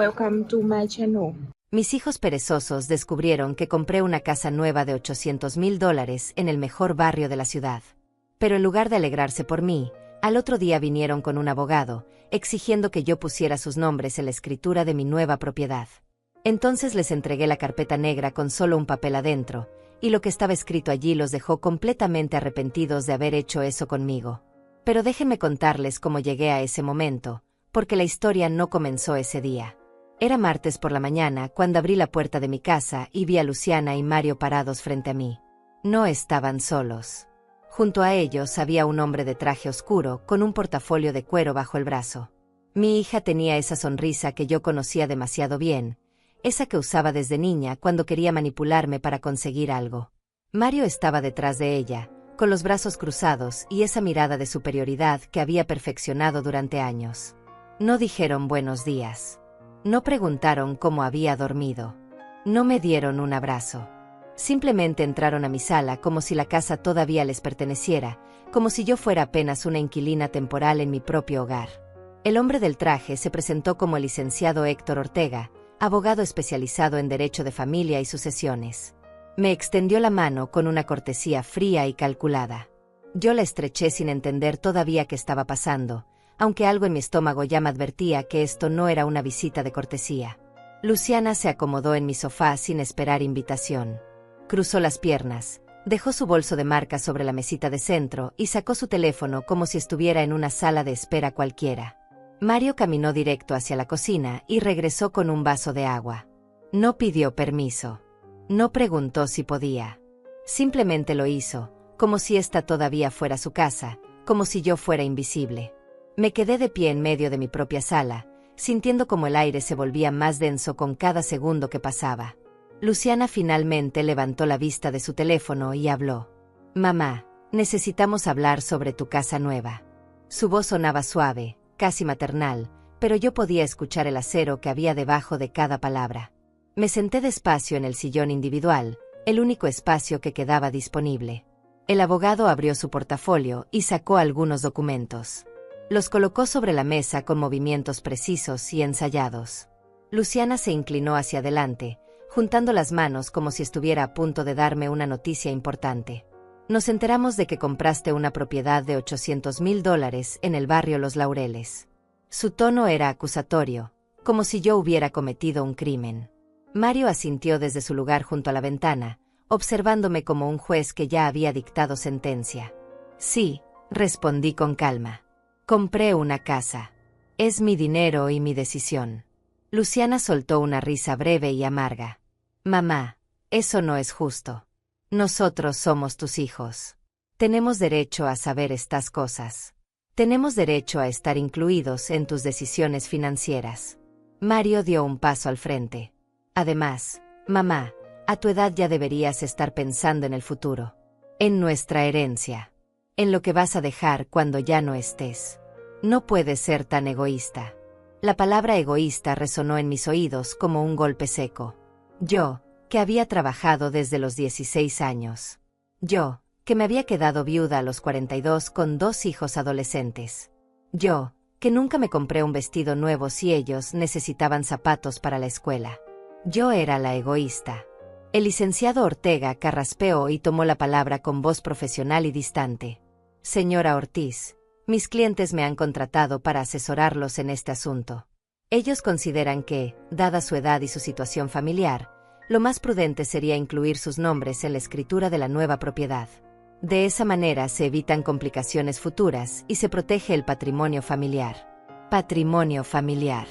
Welcome to my channel. Mis hijos perezosos descubrieron que compré una casa nueva de $800,000 en el mejor barrio de la ciudad. Pero en lugar de alegrarse por mí, al otro día vinieron con un abogado, exigiendo que yo pusiera sus nombres en la escritura de mi nueva propiedad. Entonces les entregué la carpeta negra con solo un papel adentro, y lo que estaba escrito allí los dejó completamente arrepentidos de haber hecho eso conmigo. Pero déjenme contarles cómo llegué a ese momento, porque la historia no comenzó ese día. Era martes por la mañana cuando abrí la puerta de mi casa y vi a Luciana y Mario parados frente a mí. No estaban solos. Junto a ellos había un hombre de traje oscuro con un portafolio de cuero bajo el brazo. Mi hija tenía esa sonrisa que yo conocía demasiado bien, esa que usaba desde niña cuando quería manipularme para conseguir algo. Mario estaba detrás de ella, con los brazos cruzados y esa mirada de superioridad que había perfeccionado durante años. No dijeron buenos días. No preguntaron cómo había dormido. No me dieron un abrazo. Simplemente entraron a mi sala como si la casa todavía les perteneciera, como si yo fuera apenas una inquilina temporal en mi propio hogar. El hombre del traje se presentó como el licenciado Héctor Ortega, abogado especializado en derecho de familia y sucesiones. Me extendió la mano con una cortesía fría y calculada. Yo la estreché sin entender todavía qué estaba pasando, aunque algo en mi estómago ya me advertía que esto no era una visita de cortesía. Luciana se acomodó en mi sofá sin esperar invitación. Cruzó las piernas, dejó su bolso de marca sobre la mesita de centro y sacó su teléfono como si estuviera en una sala de espera cualquiera. Mario caminó directo hacia la cocina y regresó con un vaso de agua. No pidió permiso. No preguntó si podía. Simplemente lo hizo, como si esta todavía fuera su casa, como si yo fuera invisible. Me quedé de pie en medio de mi propia sala, sintiendo como el aire se volvía más denso con cada segundo que pasaba. Luciana finalmente levantó la vista de su teléfono y habló. «Mamá, necesitamos hablar sobre tu casa nueva». Su voz sonaba suave, casi maternal, pero yo podía escuchar el acero que había debajo de cada palabra. Me senté despacio en el sillón individual, el único espacio que quedaba disponible. El abogado abrió su portafolio y sacó algunos documentos. Los colocó sobre la mesa con movimientos precisos y ensayados. Luciana se inclinó hacia adelante, juntando las manos como si estuviera a punto de darme una noticia importante. Nos enteramos de que compraste una propiedad de $800,000 en el barrio Los Laureles. Su tono era acusatorio, como si yo hubiera cometido un crimen. Mario asintió desde su lugar junto a la ventana, observándome como un juez que ya había dictado sentencia. Sí, respondí con calma. Compré una casa. Es mi dinero y mi decisión. Luciana soltó una risa breve y amarga. Mamá, eso no es justo. Nosotros somos tus hijos. Tenemos derecho a saber estas cosas. Tenemos derecho a estar incluidos en tus decisiones financieras. Mario dio un paso al frente. Además, mamá, a tu edad ya deberías estar pensando en el futuro. En nuestra herencia. En lo que vas a dejar cuando ya no estés. No puedes ser tan egoísta. La palabra egoísta resonó en mis oídos como un golpe seco. Yo, que había trabajado desde los 16 años. Yo, que me había quedado viuda a los 42 con 2 hijos adolescentes. Yo, que nunca me compré un vestido nuevo si ellos necesitaban zapatos para la escuela. Yo era la egoísta. El licenciado Ortega carraspeó y tomó la palabra con voz profesional y distante. Señora Ortiz, mis clientes me han contratado para asesorarlos en este asunto. Ellos consideran que, dada su edad y su situación familiar, lo más prudente sería incluir sus nombres en la escritura de la nueva propiedad. De esa manera se evitan complicaciones futuras y se protege el patrimonio familiar. Patrimonio familiar.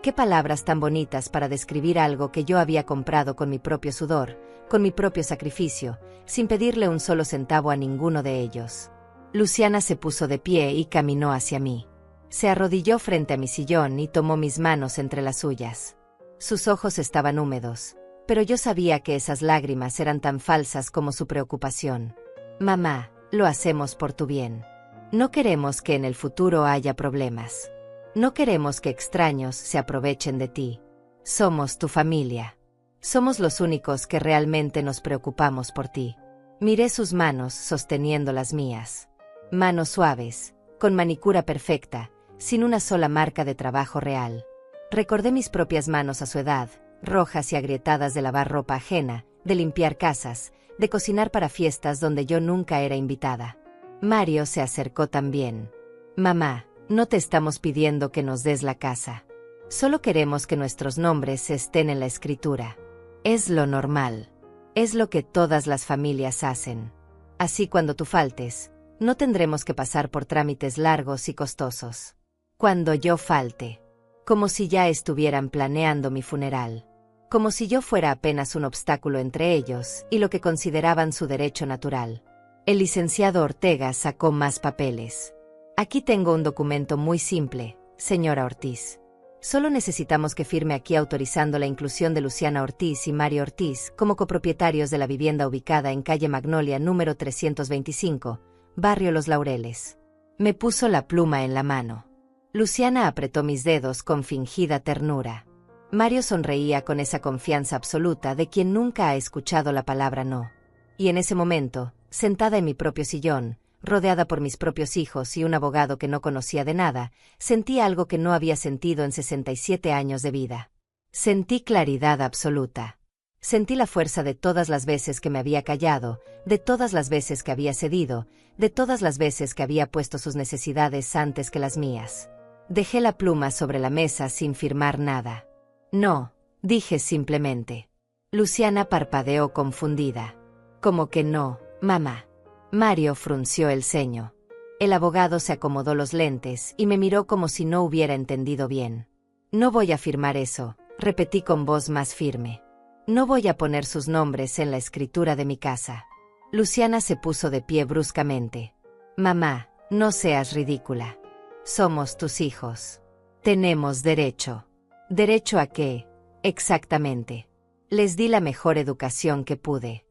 Qué palabras tan bonitas para describir algo que yo había comprado con mi propio sudor, con mi propio sacrificio, sin pedirle un solo centavo a ninguno de ellos. Luciana se puso de pie y caminó hacia mí. Se arrodilló frente a mi sillón y tomó mis manos entre las suyas. Sus ojos estaban húmedos, pero yo sabía que esas lágrimas eran tan falsas como su preocupación. Mamá, lo hacemos por tu bien. No queremos que en el futuro haya problemas. No queremos que extraños se aprovechen de ti. Somos tu familia. Somos los únicos que realmente nos preocupamos por ti. Miré sus manos sosteniendo las mías. Manos suaves, con manicura perfecta, sin una sola marca de trabajo real. Recordé mis propias manos a su edad, rojas y agrietadas de lavar ropa ajena, de limpiar casas, de cocinar para fiestas donde yo nunca era invitada. Mario se acercó también. Mamá, no te estamos pidiendo que nos des la casa. Solo queremos que nuestros nombres estén en la escritura. Es lo normal. Es lo que todas las familias hacen. Así cuando tú faltes, no tendremos que pasar por trámites largos y costosos. Cuando yo falte, como si ya estuvieran planeando mi funeral. Como si yo fuera apenas un obstáculo entre ellos y lo que consideraban su derecho natural. El licenciado Ortega sacó más papeles. Aquí tengo un documento muy simple, señora Ortiz. Solo necesitamos que firme aquí autorizando la inclusión de Luciana Ortiz y Mario Ortiz como copropietarios de la vivienda ubicada en calle Magnolia número 325, barrio Los Laureles. Me puso la pluma en la mano. Luciana apretó mis dedos con fingida ternura. Mario sonreía con esa confianza absoluta de quien nunca ha escuchado la palabra no. Y en ese momento, sentada en mi propio sillón, rodeada por mis propios hijos y un abogado que no conocía de nada, sentí algo que no había sentido en 67 años de vida. Sentí claridad absoluta. Sentí la fuerza de todas las veces que me había callado, de todas las veces que había cedido, de todas las veces que había puesto sus necesidades antes que las mías. Dejé la pluma sobre la mesa sin firmar nada. No, dije simplemente. Luciana parpadeó confundida. ¿Cómo que no, mamá? Mario frunció el ceño. El abogado se acomodó los lentes y me miró como si no hubiera entendido bien. No voy a firmar eso, repetí con voz más firme. No voy a poner sus nombres en la escritura de mi casa. Luciana se puso de pie bruscamente. Mamá, no seas ridícula. Somos tus hijos. Tenemos derecho. ¿Derecho a qué? Exactamente. Les di la mejor educación que pude.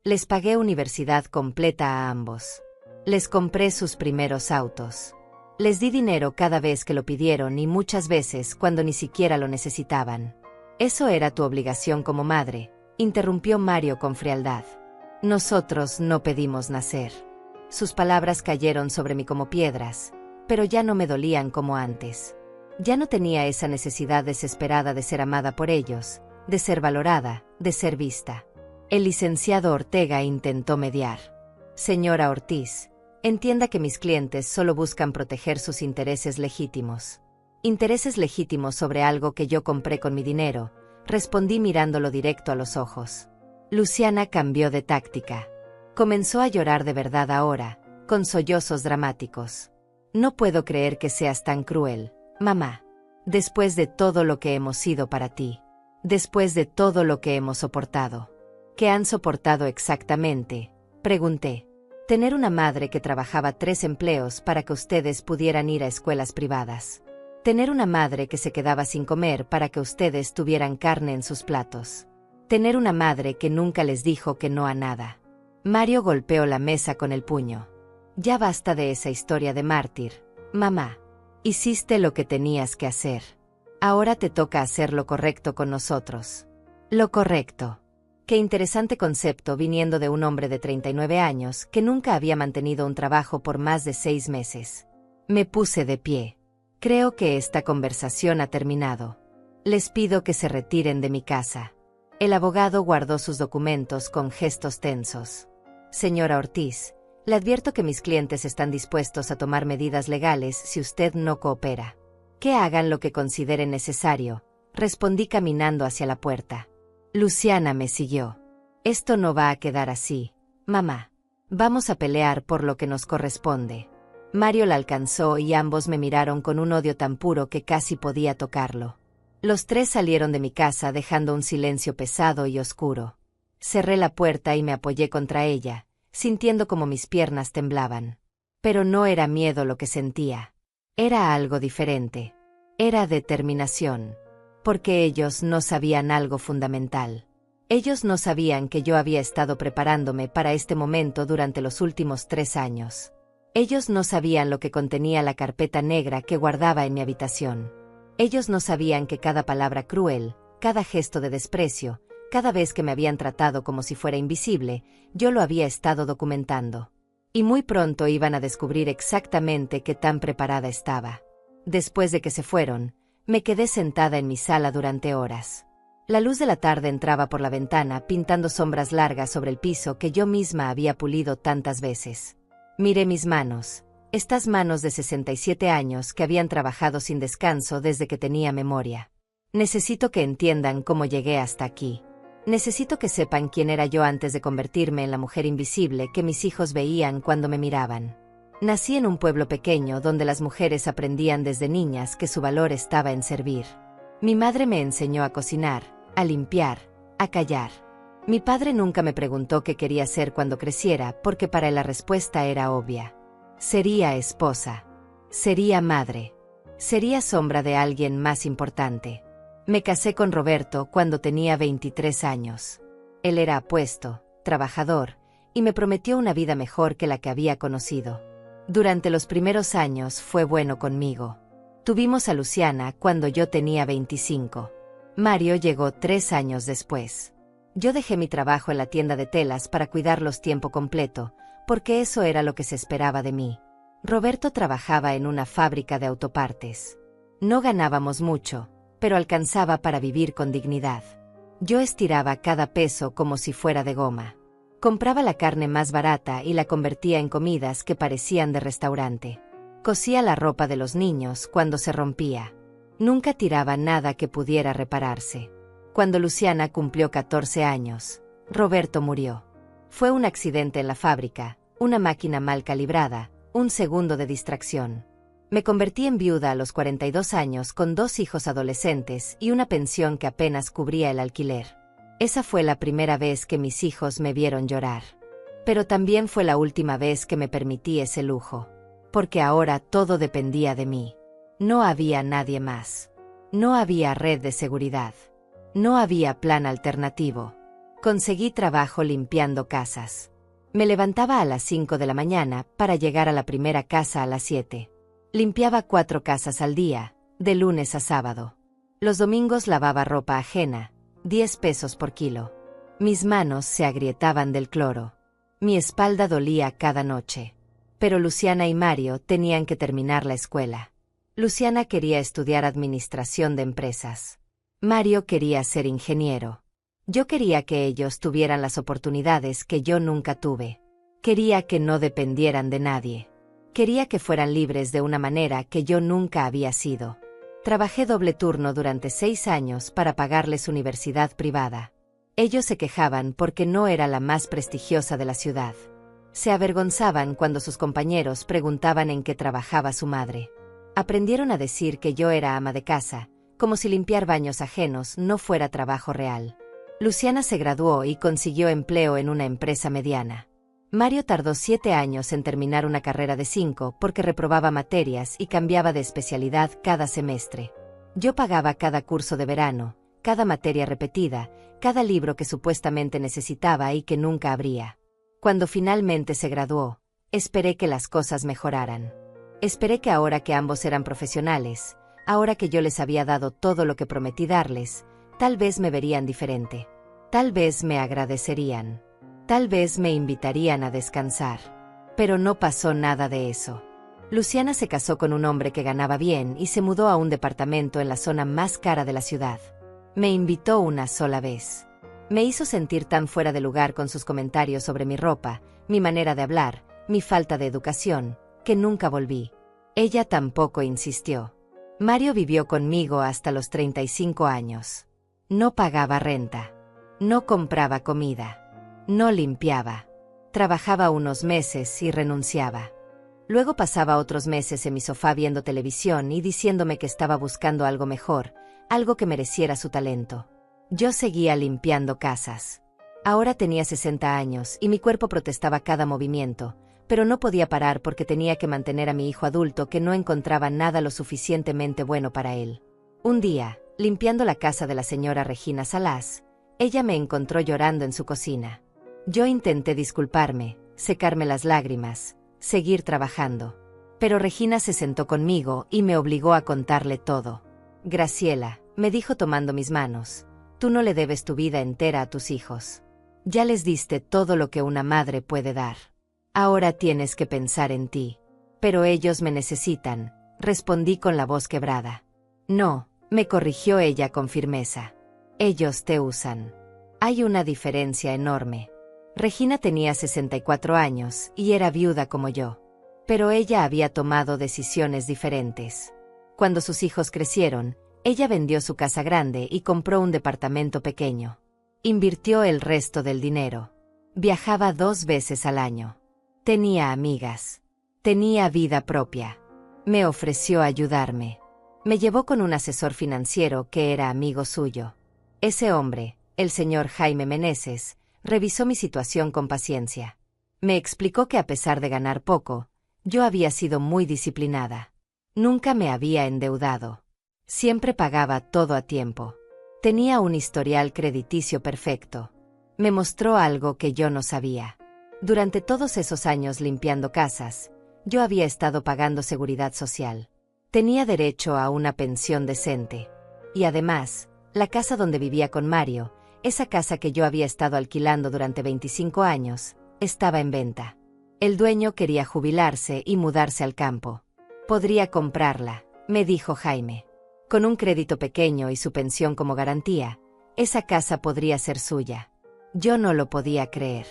Les pagué universidad completa a ambos. Les compré sus primeros autos. Les di dinero cada vez que lo pidieron y muchas veces cuando ni siquiera lo necesitaban. Eso era tu obligación como madre, interrumpió Mario con frialdad. Nosotros no pedimos nacer. Sus palabras cayeron sobre mí como piedras, pero ya no me dolían como antes. Ya no tenía esa necesidad desesperada de ser amada por ellos, de ser valorada, de ser vista. El licenciado Ortega intentó mediar. Señora Ortiz, entienda que mis clientes solo buscan proteger sus intereses legítimos. Intereses legítimos sobre algo que yo compré con mi dinero, respondí mirándolo directo a los ojos. Luciana cambió de táctica. Comenzó a llorar de verdad ahora, con sollozos dramáticos. No puedo creer que seas tan cruel, mamá. Después de todo lo que hemos sido para ti. Después de todo lo que hemos soportado. ¿Qué han soportado exactamente?, pregunté. Tener una madre que trabajaba 3 empleos para que ustedes pudieran ir a escuelas privadas. Tener una madre que se quedaba sin comer para que ustedes tuvieran carne en sus platos. Tener una madre que nunca les dijo que no a nada. Mario golpeó la mesa con el puño. Ya basta de esa historia de mártir, mamá. Hiciste lo que tenías que hacer. Ahora te toca hacer lo correcto con nosotros. Lo correcto. Qué interesante concepto viniendo de un hombre de 39 años que nunca había mantenido un trabajo por más de 6 meses. Me puse de pie. Creo que esta conversación ha terminado. Les pido que se retiren de mi casa. El abogado guardó sus documentos con gestos tensos. Señora Ortiz, le advierto que mis clientes están dispuestos a tomar medidas legales si usted no coopera. Que hagan lo que consideren necesario, respondí caminando hacia la puerta. Luciana me siguió. Esto no va a quedar así, mamá. Vamos a pelear por lo que nos corresponde. Mario la alcanzó y ambos me miraron con un odio tan puro que casi podía tocarlo. Los 3 salieron de mi casa dejando un silencio pesado y oscuro. Cerré la puerta y me apoyé contra ella, sintiendo como mis piernas temblaban. Pero no era miedo lo que sentía. Era algo diferente. Era determinación. Porque ellos no sabían algo fundamental. Ellos no sabían que yo había estado preparándome para este momento durante los últimos 3 años. Ellos no sabían lo que contenía la carpeta negra que guardaba en mi habitación. Ellos no sabían que cada palabra cruel, cada gesto de desprecio, cada vez que me habían tratado como si fuera invisible, yo lo había estado documentando. Y muy pronto iban a descubrir exactamente qué tan preparada estaba. Después de que se fueron, Me quedé sentada en mi sala durante horas. La luz de la tarde entraba por la ventana pintando sombras largas sobre el piso que yo misma había pulido tantas veces. Miré mis manos, estas manos de 67 años que habían trabajado sin descanso desde que tenía memoria. Necesito que entiendan cómo llegué hasta aquí. Necesito que sepan quién era yo antes de convertirme en la mujer invisible que mis hijos veían cuando me miraban. Nací en un pueblo pequeño donde las mujeres aprendían desde niñas que su valor estaba en servir. Mi madre me enseñó a cocinar, a limpiar, a callar. Mi padre nunca me preguntó qué quería ser cuando creciera porque para él la respuesta era obvia. Sería esposa. Sería madre. Sería sombra de alguien más importante. Me casé con Roberto cuando tenía 23 años. Él era apuesto, trabajador, y me prometió una vida mejor que la que había conocido. Durante los primeros años fue bueno conmigo. Tuvimos a Luciana cuando yo tenía 25. Mario llegó 3 años después. Yo dejé mi trabajo en la tienda de telas para cuidarlos tiempo completo, porque eso era lo que se esperaba de mí. Roberto trabajaba en una fábrica de autopartes. No ganábamos mucho, pero alcanzaba para vivir con dignidad. Yo estiraba cada peso como si fuera de goma. Compraba la carne más barata y la convertía en comidas que parecían de restaurante. Cosía la ropa de los niños cuando se rompía. Nunca tiraba nada que pudiera repararse. Cuando Luciana cumplió 14 años, Roberto murió. Fue un accidente en la fábrica, una máquina mal calibrada, un segundo de distracción. Me convertí en viuda a los 42 años con 2 hijos adolescentes y una pensión que apenas cubría el alquiler. Esa fue la primera vez que mis hijos me vieron llorar. Pero también fue la última vez que me permití ese lujo. Porque ahora todo dependía de mí. No había nadie más. No había red de seguridad. No había plan alternativo. Conseguí trabajo limpiando casas. Me levantaba a las 5 de la mañana para llegar a la primera casa a las 7. Limpiaba 4 casas al día, de lunes a sábado. Los domingos lavaba ropa ajena, 10 pesos por kilo. Mis manos se agrietaban del cloro. Mi espalda dolía cada noche. Pero Luciana y Mario tenían que terminar la escuela. Luciana quería estudiar administración de empresas. Mario quería ser ingeniero. Yo quería que ellos tuvieran las oportunidades que yo nunca tuve. Quería que no dependieran de nadie. Quería que fueran libres de una manera que yo nunca había sido. Trabajé doble turno durante 6 años para pagarles universidad privada. Ellos se quejaban porque no era la más prestigiosa de la ciudad. Se avergonzaban cuando sus compañeros preguntaban en qué trabajaba su madre. Aprendieron a decir que yo era ama de casa, como si limpiar baños ajenos no fuera trabajo real. Luciana se graduó y consiguió empleo en una empresa mediana. Mario tardó 7 años en terminar una carrera de 5 porque reprobaba materias y cambiaba de especialidad cada semestre. Yo pagaba cada curso de verano, cada materia repetida, cada libro que supuestamente necesitaba y que nunca abría. Cuando finalmente se graduó, esperé que las cosas mejoraran. Esperé que ahora que ambos eran profesionales, ahora que yo les había dado todo lo que prometí darles, tal vez me verían diferente. Tal vez me agradecerían. Tal vez me invitarían a descansar. Pero no pasó nada de eso. Luciana se casó con un hombre que ganaba bien y se mudó a un departamento en la zona más cara de la ciudad. Me invitó una sola vez. Me hizo sentir tan fuera de lugar con sus comentarios sobre mi ropa, mi manera de hablar, mi falta de educación, que nunca volví. Ella tampoco insistió. Mario vivió conmigo hasta los 35 años. No pagaba renta. No compraba comida. No limpiaba. Trabajaba unos meses y renunciaba. Luego pasaba otros meses en mi sofá viendo televisión y diciéndome que estaba buscando algo mejor, algo que mereciera su talento. Yo seguía limpiando casas. Ahora tenía 60 años y mi cuerpo protestaba cada movimiento, pero no podía parar porque tenía que mantener a mi hijo adulto que no encontraba nada lo suficientemente bueno para él. Un día, limpiando la casa de la señora Regina Salás, ella me encontró llorando en su cocina. Yo intenté disculparme, secarme las lágrimas, seguir trabajando. Pero Regina se sentó conmigo y me obligó a contarle todo. Graciela, me dijo tomando mis manos, tú no le debes tu vida entera a tus hijos. Ya les diste todo lo que una madre puede dar. Ahora tienes que pensar en ti. Pero ellos me necesitan, respondí con la voz quebrada. No, Me corrigió ella con firmeza. Ellos te usan. Hay una diferencia enorme. Regina tenía 64 años y era viuda como yo. Pero ella había tomado decisiones diferentes. Cuando sus hijos crecieron, ella vendió su casa grande y compró un departamento pequeño. Invirtió el resto del dinero. Viajaba 2 veces al año. Tenía amigas. Tenía vida propia. Me ofreció ayudarme. Me llevó con un asesor financiero que era amigo suyo. Ese hombre, el señor Jaime Meneses, revisó mi situación con paciencia. Me explicó que a pesar de ganar poco, yo había sido muy disciplinada. Nunca me había endeudado. Siempre pagaba todo a tiempo. Tenía un historial crediticio perfecto. Me mostró algo que yo no sabía. Durante todos esos años limpiando casas, yo había estado pagando seguridad social. Tenía derecho a una pensión decente. Y además, la casa donde vivía con Mario, esa casa que yo había estado alquilando durante 25 años, estaba en venta. El dueño quería jubilarse y mudarse al campo. Podría comprarla, me dijo Jaime. Con un crédito pequeño y su pensión como garantía, esa casa podría ser suya. Yo no lo podía creer.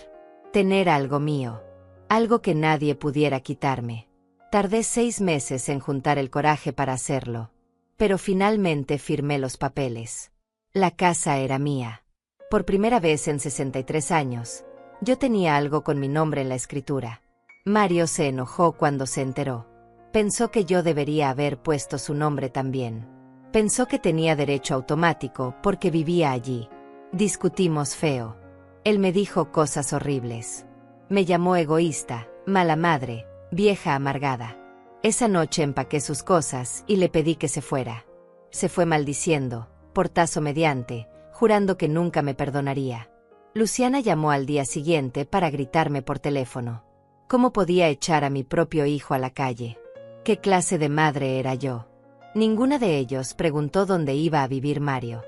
Tener algo mío. Algo que nadie pudiera quitarme. Tardé 6 meses en juntar el coraje para hacerlo. Pero finalmente firmé los papeles. La casa era mía. Por primera vez en 63 años, yo tenía algo con mi nombre en la escritura. Mario se enojó cuando se enteró. Pensó que yo debería haber puesto su nombre también. Pensó que tenía derecho automático porque vivía allí. Discutimos feo. Él me dijo cosas horribles. Me llamó egoísta, mala madre, vieja amargada. Esa noche empaqué sus cosas y le pedí que se fuera. Se fue maldiciendo, portazo mediante, jurando que nunca me perdonaría. Luciana llamó al día siguiente para gritarme por teléfono. ¿Cómo podía echar a mi propio hijo a la calle? ¿Qué clase de madre era yo? Ninguna de ellos preguntó dónde iba a vivir Mario.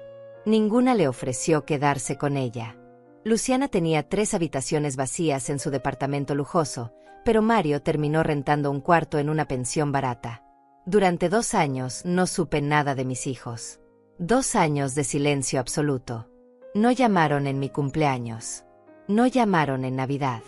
Ninguna le ofreció quedarse con ella. Luciana tenía 3 habitaciones vacías en su departamento lujoso, pero Mario terminó rentando un cuarto en una pensión barata. Durante 2 años no supe nada de mis hijos. 2 años de silencio absoluto. No llamaron en mi cumpleaños. No llamaron en Navidad.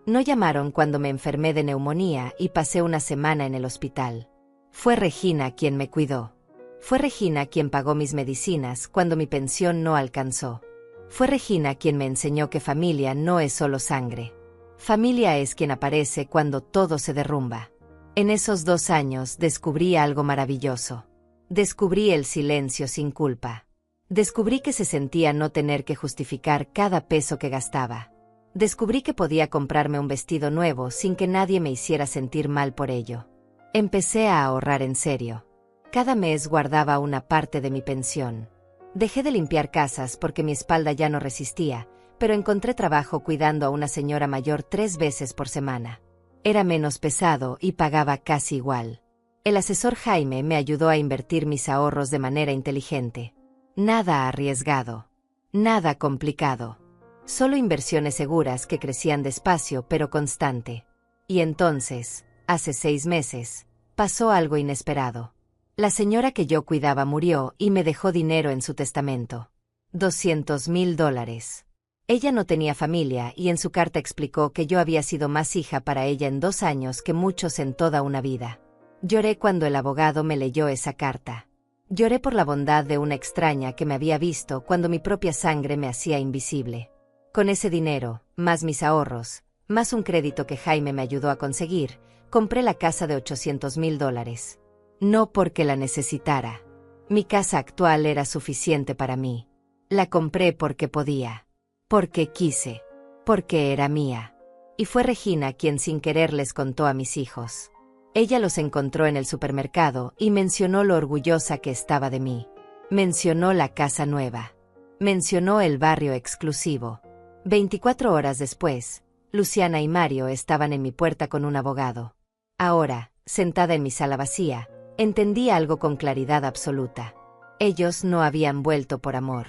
No llamaron cuando me enfermé de neumonía y pasé una semana en el hospital. Fue Regina quien me cuidó. Fue Regina quien pagó mis medicinas cuando mi pensión no alcanzó. Fue Regina quien me enseñó que familia no es solo sangre. Familia es quien aparece cuando todo se derrumba. En esos 2 años descubrí algo maravilloso. Descubrí el silencio sin culpa. Descubrí que se sentía no tener que justificar cada peso que gastaba. Descubrí que podía comprarme un vestido nuevo sin que nadie me hiciera sentir mal por ello. Empecé a ahorrar en serio. Cada mes guardaba una parte de mi pensión. Dejé de limpiar casas porque mi espalda ya no resistía, pero encontré trabajo cuidando a una señora mayor 3 veces por semana. Era menos pesado y pagaba casi igual. El asesor Jaime me ayudó a invertir mis ahorros de manera inteligente. Nada arriesgado. Nada complicado. Solo inversiones seguras que crecían despacio pero constante. Y entonces, hace 6 meses, pasó algo inesperado. La señora que yo cuidaba murió y me dejó dinero en su testamento. $200,000. Ella no tenía familia y en su carta explicó que yo había sido más hija para ella en 2 años que muchos en toda una vida. Lloré cuando el abogado me leyó esa carta. Lloré por la bondad de una extraña que me había visto cuando mi propia sangre me hacía invisible. Con ese dinero, más mis ahorros, más un crédito que Jaime me ayudó a conseguir, compré la casa de $800,000. No porque la necesitara. Mi casa actual era suficiente para mí. La compré porque podía. Porque quise. Porque era mía. Y fue Regina quien sin querer les contó a mis hijos. Ella los encontró en el supermercado y mencionó lo orgullosa que estaba de mí. Mencionó la casa nueva. Mencionó el barrio exclusivo. 24 horas después, Luciana y Mario estaban en mi puerta con un abogado. Ahora, sentada en mi sala vacía, entendí algo con claridad absoluta. Ellos no habían vuelto por amor.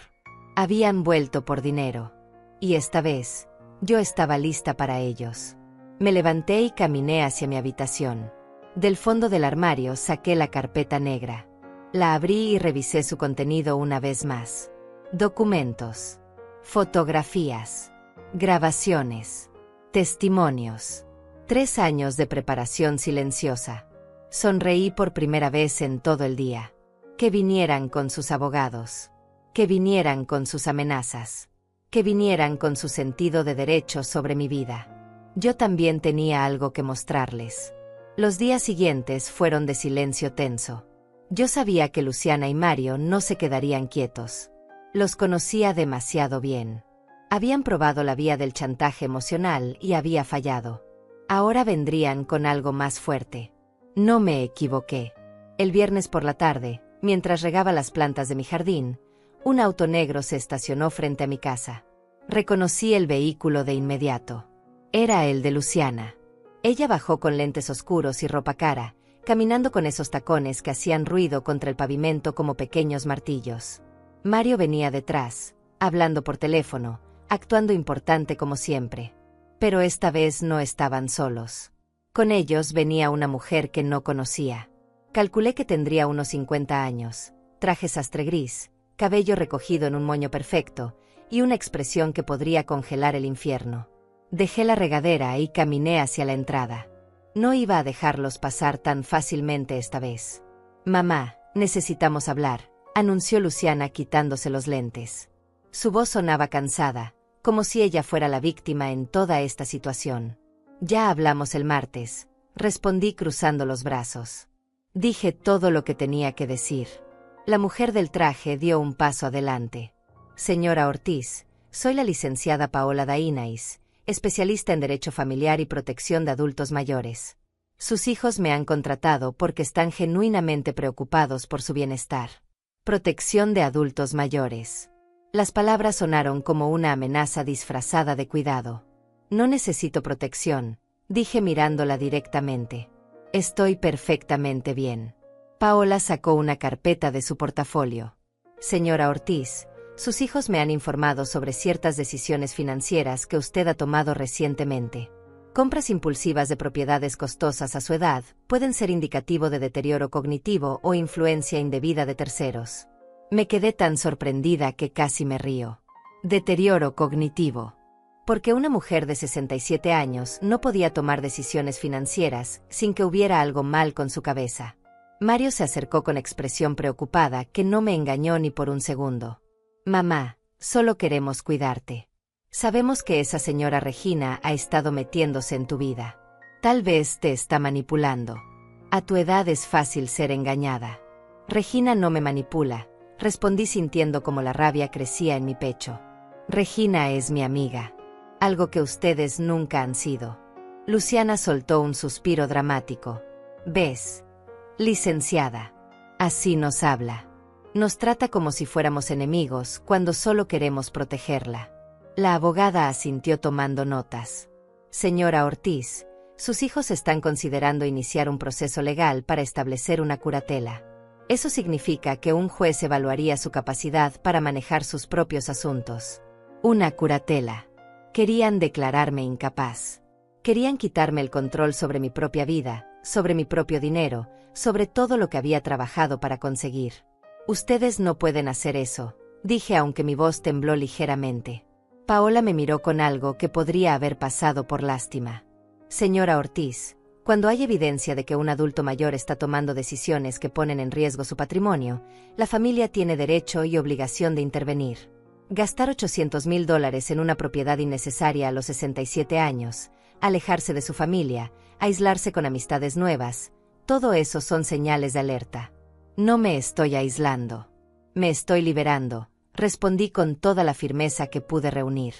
Habían vuelto por dinero. Y esta vez, yo estaba lista para ellos. Me levanté y caminé hacia mi habitación. Del fondo del armario saqué la carpeta negra. La abrí y revisé su contenido una vez más. Documentos, fotografías, grabaciones, testimonios. 3 años de preparación silenciosa. Sonreí por primera vez en todo el día. Que vinieran con sus abogados. Que vinieran con sus amenazas. Que vinieran con su sentido de derecho sobre mi vida. Yo también tenía algo que mostrarles. Los días siguientes fueron de silencio tenso. Yo sabía que Luciana y Mario no se quedarían quietos. Los conocía demasiado bien. Habían probado la vía del chantaje emocional y había fallado. Ahora vendrían con algo más fuerte. No me equivoqué. El viernes por la tarde, mientras regaba las plantas de mi jardín, un auto negro se estacionó frente a mi casa. Reconocí el vehículo de inmediato. Era el de Luciana. Ella bajó con lentes oscuros y ropa cara, caminando con esos tacones que hacían ruido contra el pavimento como pequeños martillos. Mario venía detrás, hablando por teléfono, actuando importante como siempre. Pero esta vez no estaban solos. Con ellos venía una mujer que no conocía. Calculé que tendría unos 50 años, traje sastre gris, cabello recogido en un moño perfecto, y una expresión que podría congelar el infierno. Dejé la regadera y caminé hacia la entrada. No iba a dejarlos pasar tan fácilmente esta vez. «Mamá, necesitamos hablar», anunció Luciana quitándose los lentes. Su voz sonaba cansada, como si ella fuera la víctima en toda esta situación. «Ya hablamos el martes», respondí cruzando los brazos. Dije todo lo que tenía que decir. La mujer del traje dio un paso adelante. «Señora Ortiz, soy la licenciada Paola Dainais, especialista en Derecho Familiar y Protección de Adultos Mayores. Sus hijos me han contratado porque están genuinamente preocupados por su bienestar. Protección de adultos mayores». Las palabras sonaron como una amenaza disfrazada de cuidado. «No necesito protección», dije mirándola directamente. «Estoy perfectamente bien». Paola sacó una carpeta de su portafolio. «Señora Ortiz, sus hijos me han informado sobre ciertas decisiones financieras que usted ha tomado recientemente. Compras impulsivas de propiedades costosas a su edad pueden ser indicativo de deterioro cognitivo o influencia indebida de terceros». Me quedé tan sorprendida que casi me río. Deterioro cognitivo. Porque una mujer de 67 años no podía tomar decisiones financieras sin que hubiera algo mal con su cabeza. Mario se acercó con expresión preocupada que no me engañó ni por un segundo. «Mamá, solo queremos cuidarte. Sabemos que esa señora Regina ha estado metiéndose en tu vida. Tal vez te está manipulando. A tu edad es fácil ser engañada». «Regina no me manipula», respondí sintiendo como la rabia crecía en mi pecho. «Regina es mi amiga. Algo que ustedes nunca han sido». Luciana soltó un suspiro dramático. «¿Ves? Licenciada. Así nos habla. Nos trata como si fuéramos enemigos cuando solo queremos protegerla». La abogada asintió tomando notas. «Señora Ortiz, sus hijos están considerando iniciar un proceso legal para establecer una curatela. Eso significa que un juez evaluaría su capacidad para manejar sus propios asuntos. Una curatela. Querían declararme incapaz. Querían quitarme el control sobre mi propia vida, sobre mi propio dinero, sobre todo lo que había trabajado para conseguir. Ustedes no pueden hacer eso», dije aunque mi voz tembló ligeramente. Paola me miró con algo que podría haber pasado por lástima. «Señora Ortiz, cuando hay evidencia de que un adulto mayor está tomando decisiones que ponen en riesgo su patrimonio, la familia tiene derecho y obligación de intervenir. Gastar $800,000 en una propiedad innecesaria a los 67 años, alejarse de su familia, aislarse con amistades nuevas, todo eso son señales de alerta. No me estoy aislando. Me estoy liberando», respondí con toda la firmeza que pude reunir.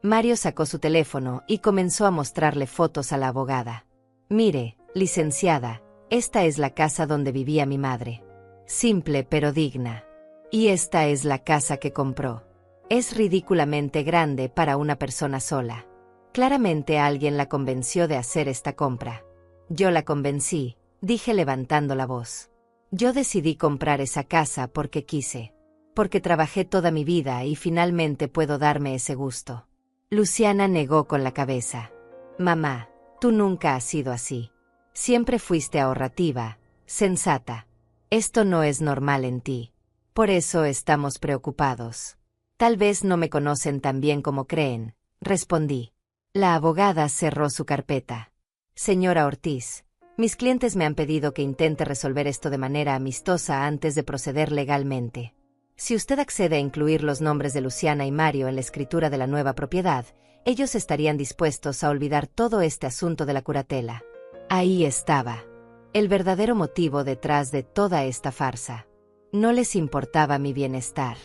Mario sacó su teléfono y comenzó a mostrarle fotos a la abogada. «Mire, licenciada, esta es la casa donde vivía mi madre. Simple pero digna. Y esta es la casa que compró. Es ridículamente grande para una persona sola. Claramente alguien la convenció de hacer esta compra. Yo la convencí», dije levantando la voz. «Yo decidí comprar esa casa porque quise. Porque trabajé toda mi vida y finalmente puedo darme ese gusto». Luciana negó con la cabeza. «Mamá, tú nunca has sido así. Siempre fuiste ahorrativa, sensata. Esto no es normal en ti. Por eso estamos preocupados. Tal vez no me conocen tan bien como creen, respondí. La abogada cerró su carpeta. Señora Ortiz, mis clientes me han pedido que intente resolver esto de manera amistosa antes de proceder legalmente. Si usted accede a incluir los nombres de Luciana y Mario en la escritura de la nueva propiedad, ellos estarían dispuestos a olvidar todo este asunto de la curatela. Ahí estaba. El verdadero motivo detrás de toda esta farsa. No les importaba mi bienestar.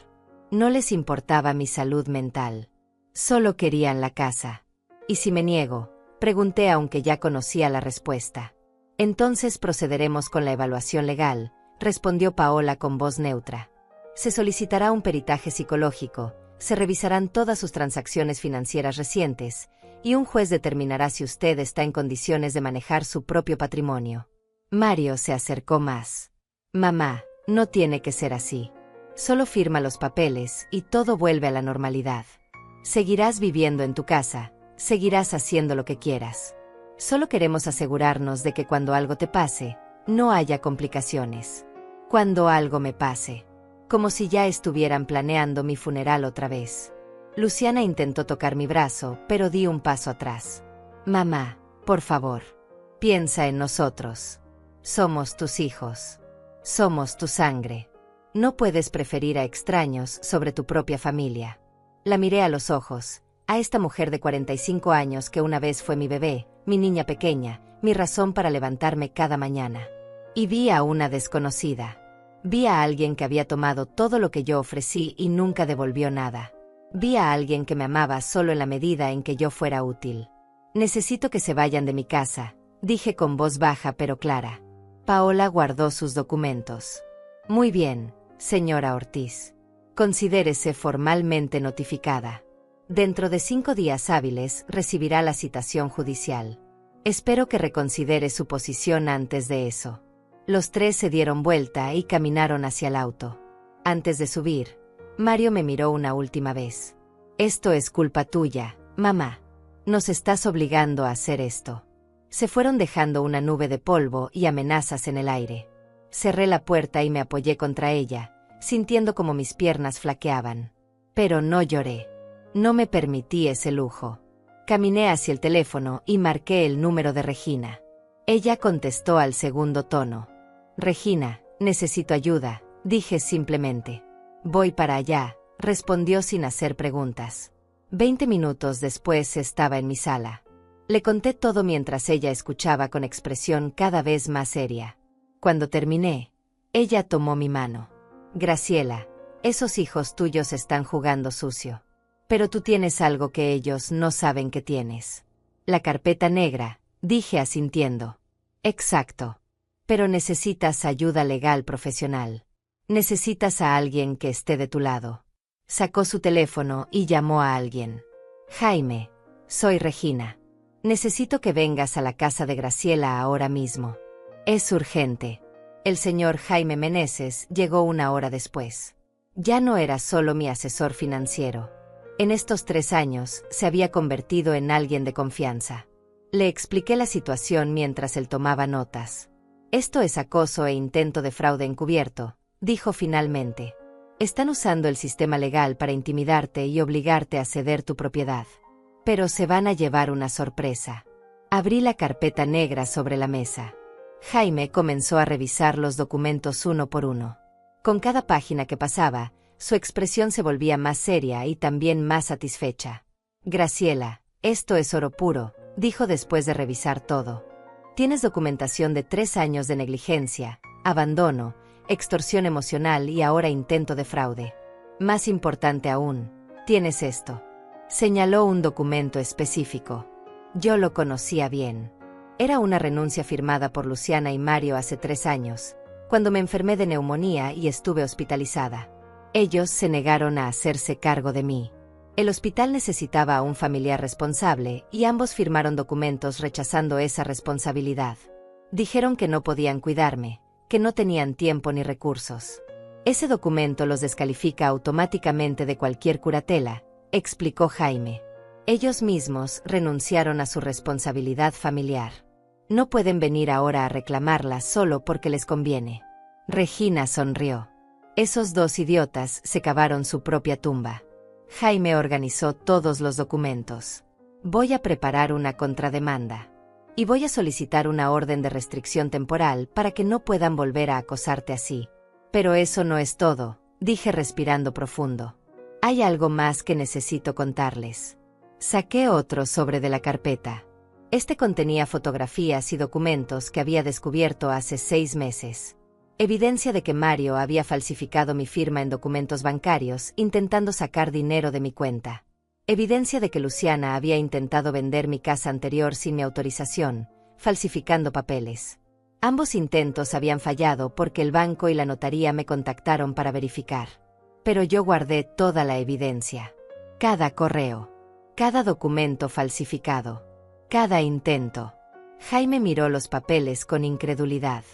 No les importaba mi salud mental. Solo querían la casa. ¿Y si me niego? Pregunté aunque ya conocía la respuesta. Entonces procederemos con la evaluación legal, respondió Paola con voz neutra. Se solicitará un peritaje psicológico, se revisarán todas sus transacciones financieras recientes, y un juez determinará si usted está en condiciones de manejar su propio patrimonio. Mario se acercó más. Mamá, no tiene que ser así. Solo firma los papeles y todo vuelve a la normalidad. Seguirás viviendo en tu casa, seguirás haciendo lo que quieras. Solo queremos asegurarnos de que cuando algo te pase, no haya complicaciones. Cuando algo me pase. Como si ya estuvieran planeando mi funeral otra vez. Luciana intentó tocar mi brazo, pero di un paso atrás. Mamá, por favor. Piensa en nosotros. Somos tus hijos. Somos tu sangre. No puedes preferir a extraños sobre tu propia familia. La miré a los ojos, a esta mujer de 45 años que una vez fue mi bebé, mi niña pequeña, mi razón para levantarme cada mañana. Y vi a una desconocida. Vi a alguien que había tomado todo lo que yo ofrecí y nunca devolvió nada. Vi a alguien que me amaba solo en la medida en que yo fuera útil. Necesito que se vayan de mi casa, dije con voz baja pero clara. Paola guardó sus documentos. Muy bien, señora Ortiz. Considérese formalmente notificada. Dentro de 5 días hábiles recibirá la citación judicial. Espero que reconsidere su posición antes de eso. Los tres se dieron vuelta y caminaron hacia el auto. Antes de subir, Mario me miró una última vez. Esto es culpa tuya, mamá. Nos estás obligando a hacer esto. Se fueron dejando una nube de polvo y amenazas en el aire. Cerré la puerta y me apoyé contra ella, sintiendo como mis piernas flaqueaban. Pero no lloré. No me permití ese lujo. Caminé hacia el teléfono y marqué el número de Regina. Ella contestó al segundo tono. Regina, necesito ayuda, dije simplemente. Voy para allá, respondió sin hacer preguntas. 20 minutos después estaba en mi sala. Le conté todo mientras ella escuchaba con expresión cada vez más seria. Cuando terminé, ella tomó mi mano. Graciela, esos hijos tuyos están jugando sucio. Pero tú tienes algo que ellos no saben que tienes. La carpeta negra, dije asintiendo. Exacto. Pero necesitas ayuda legal profesional. Necesitas a alguien que esté de tu lado. Sacó su teléfono y llamó a alguien. Jaime, soy Regina. Necesito que vengas a la casa de Graciela ahora mismo. Es urgente. El señor Jaime Meneses llegó 1 hora después. Ya no era solo mi asesor financiero. En estos 3 años se había convertido en alguien de confianza. Le expliqué la situación mientras él tomaba notas. Esto es acoso e intento de fraude encubierto, dijo finalmente. Están usando el sistema legal para intimidarte y obligarte a ceder tu propiedad. Pero se van a llevar una sorpresa. Abrí la carpeta negra sobre la mesa. Jaime comenzó a revisar los documentos uno por uno. Con cada página que pasaba, su expresión se volvía más seria y también más satisfecha. Graciela, esto es oro puro, dijo después de revisar todo. Tienes documentación de 3 años de negligencia, abandono, extorsión emocional y ahora intento de fraude. Más importante aún, tienes esto. Señaló un documento específico. Yo lo conocía bien. Era una renuncia firmada por Luciana y Mario hace 3 años, cuando me enfermé de neumonía y estuve hospitalizada. Ellos se negaron a hacerse cargo de mí. El hospital necesitaba a un familiar responsable y ambos firmaron documentos rechazando esa responsabilidad. Dijeron que no podían cuidarme, que no tenían tiempo ni recursos. Ese documento los descalifica automáticamente de cualquier curatela, explicó Jaime. Ellos mismos renunciaron a su responsabilidad familiar. No pueden venir ahora a reclamarla solo porque les conviene. Regina sonrió. Esos dos idiotas se cavaron su propia tumba. Jaime organizó todos los documentos. Voy a preparar una contrademanda. Y voy a solicitar una orden de restricción temporal para que no puedan volver a acosarte así. Pero eso no es todo, dije respirando profundo. Hay algo más que necesito contarles. Saqué otro sobre de la carpeta. Este contenía fotografías y documentos que había descubierto hace 6 meses. Evidencia de que Mario había falsificado mi firma en documentos bancarios intentando sacar dinero de mi cuenta. Evidencia de que Luciana había intentado vender mi casa anterior sin mi autorización, falsificando papeles. Ambos intentos habían fallado porque el banco y la notaría me contactaron para verificar. Pero yo guardé toda la evidencia. Cada correo. Cada documento falsificado. Cada intento. Jaime miró los papeles con incredulidad.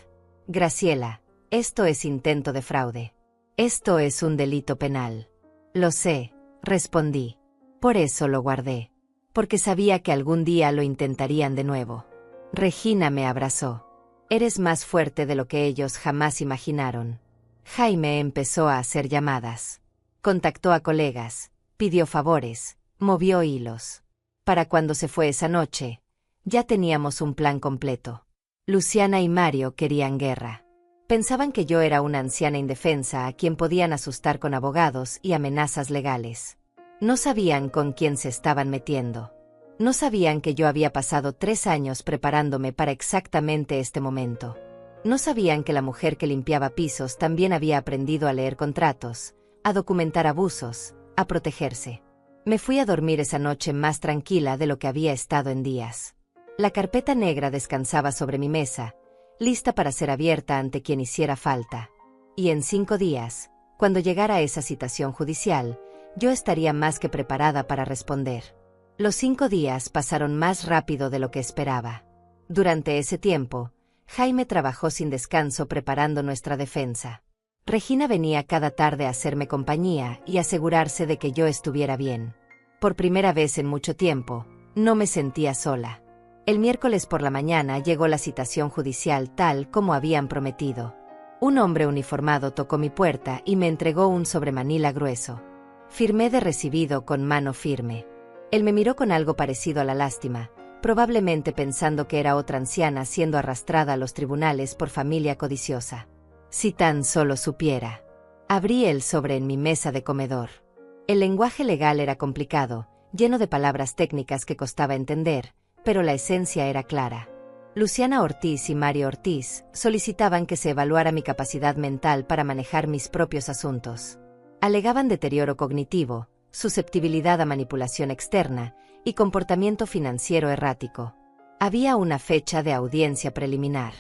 Graciela, esto es intento de fraude. Esto es un delito penal. Lo sé, respondí. Por eso lo guardé. Porque sabía que algún día lo intentarían de nuevo. Regina me abrazó. Eres más fuerte de lo que ellos jamás imaginaron. Jaime empezó a hacer llamadas. Contactó a colegas, pidió favores, movió hilos. Para cuando se fue esa noche, ya teníamos un plan completo. Luciana y Mario querían guerra. Pensaban que yo era una anciana indefensa a quien podían asustar con abogados y amenazas legales. No sabían con quién se estaban metiendo. No sabían que yo había pasado 3 años preparándome para exactamente este momento. No sabían que la mujer que limpiaba pisos también había aprendido a leer contratos, a documentar abusos, a protegerse. Me fui a dormir esa noche más tranquila de lo que había estado en días. La carpeta negra descansaba sobre mi mesa, lista para ser abierta ante quien hiciera falta. Y en 5 días, cuando llegara esa citación judicial, yo estaría más que preparada para responder. Los 5 días pasaron más rápido de lo que esperaba. Durante ese tiempo, Jaime trabajó sin descanso preparando nuestra defensa. Regina venía cada tarde a hacerme compañía y asegurarse de que yo estuviera bien. Por primera vez en mucho tiempo, no me sentía sola. El miércoles por la mañana llegó la citación judicial tal como habían prometido. Un hombre uniformado tocó mi puerta y me entregó un sobremanila grueso. Firmé de recibido con mano firme. Él me miró con algo parecido a la lástima, probablemente pensando que era otra anciana siendo arrastrada a los tribunales por familia codiciosa. Si tan solo supiera. Abrí el sobre en mi mesa de comedor. El lenguaje legal era complicado, lleno de palabras técnicas que costaba entender, pero la esencia era clara. Luciana Ortiz y Mario Ortiz solicitaban que se evaluara mi capacidad mental para manejar mis propios asuntos. Alegaban deterioro cognitivo, susceptibilidad a manipulación externa y comportamiento financiero errático. Había una fecha de audiencia preliminar.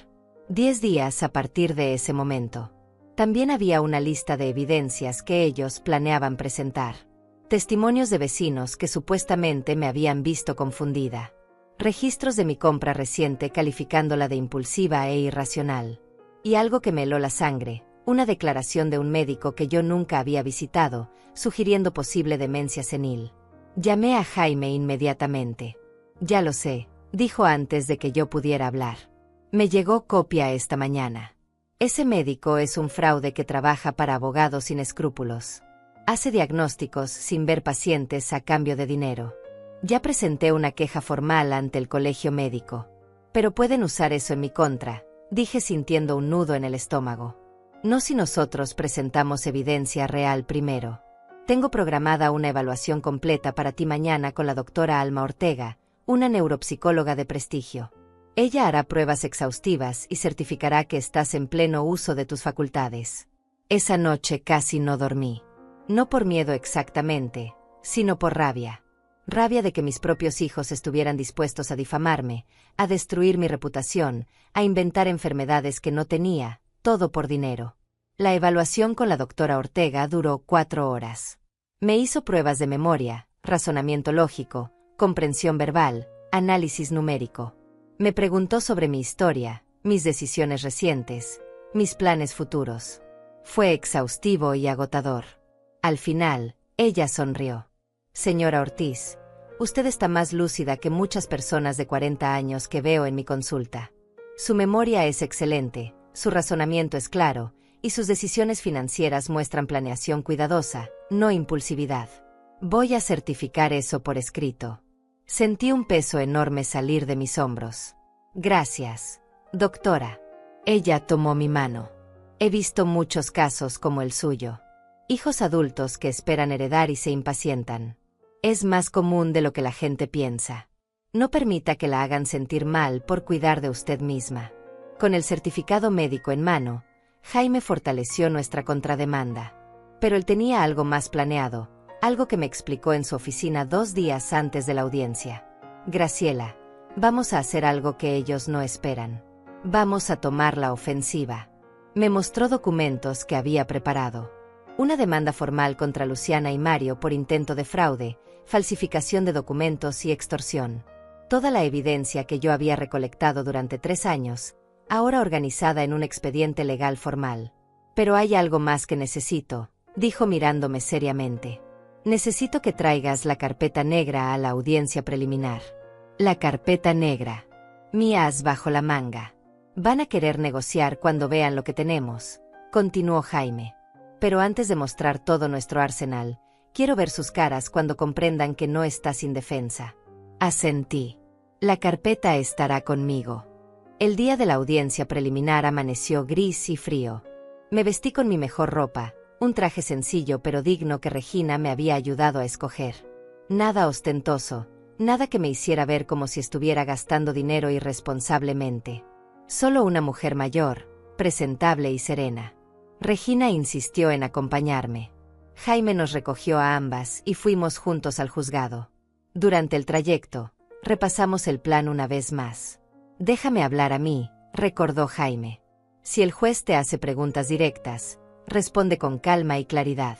10 días a partir de ese momento. También había una lista de evidencias que ellos planeaban presentar. Testimonios de vecinos que supuestamente me habían visto confundida. Registros de mi compra reciente calificándola de impulsiva e irracional. Y algo que me heló la sangre, una declaración de un médico que yo nunca había visitado, sugiriendo posible demencia senil. Llamé a Jaime inmediatamente. Ya lo sé, dijo antes de que yo pudiera hablar. Me llegó copia esta mañana. Ese médico es un fraude que trabaja para abogados sin escrúpulos. Hace diagnósticos sin ver pacientes a cambio de dinero. Ya presenté una queja formal ante el colegio médico. Pero pueden usar eso en mi contra, dije sintiendo un nudo en el estómago. No si nosotros presentamos evidencia real primero. Tengo programada una evaluación completa para ti mañana con la doctora Alma Ortega, una neuropsicóloga de prestigio. Ella hará pruebas exhaustivas y certificará que estás en pleno uso de tus facultades. Esa noche casi no dormí. No por miedo exactamente, sino por rabia. Rabia de que mis propios hijos estuvieran dispuestos a difamarme, a destruir mi reputación, a inventar enfermedades que no tenía, todo por dinero. La evaluación con la doctora Ortega duró 4 horas. Me hizo pruebas de memoria, razonamiento lógico, comprensión verbal, análisis numérico. Me preguntó sobre mi historia, mis decisiones recientes, mis planes futuros. Fue exhaustivo y agotador. Al final, ella sonrió. Señora Ortiz, usted está más lúcida que muchas personas de 40 años que veo en mi consulta. Su memoria es excelente, su razonamiento es claro, y sus decisiones financieras muestran planeación cuidadosa, no impulsividad. Voy a certificar eso por escrito. Sentí un peso enorme salir de mis hombros. Gracias, doctora. Ella tomó mi mano. He visto muchos casos como el suyo. Hijos adultos que esperan heredar y se impacientan. Es más común de lo que la gente piensa. No permita que la hagan sentir mal por cuidar de usted misma. Con el certificado médico en mano, Jaime fortaleció nuestra contrademanda. Pero él tenía algo más planeado, algo que me explicó en su oficina 2 días antes de la audiencia. Graciela, vamos a hacer algo que ellos no esperan. Vamos a tomar la ofensiva. Me mostró documentos que había preparado. Una demanda formal contra Luciana y Mario por intento de fraude, falsificación de documentos y extorsión. Toda la evidencia que yo había recolectado durante 3 años, ahora organizada en un expediente legal formal. Pero hay algo más que necesito, dijo mirándome seriamente. Necesito que traigas la carpeta negra a la audiencia preliminar. La carpeta negra. Mi as bajo la manga. Van a querer negociar cuando vean lo que tenemos, continuó Jaime. Pero antes de mostrar todo nuestro arsenal, quiero ver sus caras cuando comprendan que no estás indefensa. Asentí. La carpeta estará conmigo. El día de la audiencia preliminar amaneció gris y frío. Me vestí con mi mejor ropa, un traje sencillo pero digno que Regina me había ayudado a escoger. Nada ostentoso, nada que me hiciera ver como si estuviera gastando dinero irresponsablemente. Solo una mujer mayor, presentable y serena. Regina insistió en acompañarme. Jaime nos recogió a ambas y fuimos juntos al juzgado. Durante el trayecto, repasamos el plan una vez más. Déjame hablar a mí, recordó Jaime. Si el juez te hace preguntas directas, responde con calma y claridad.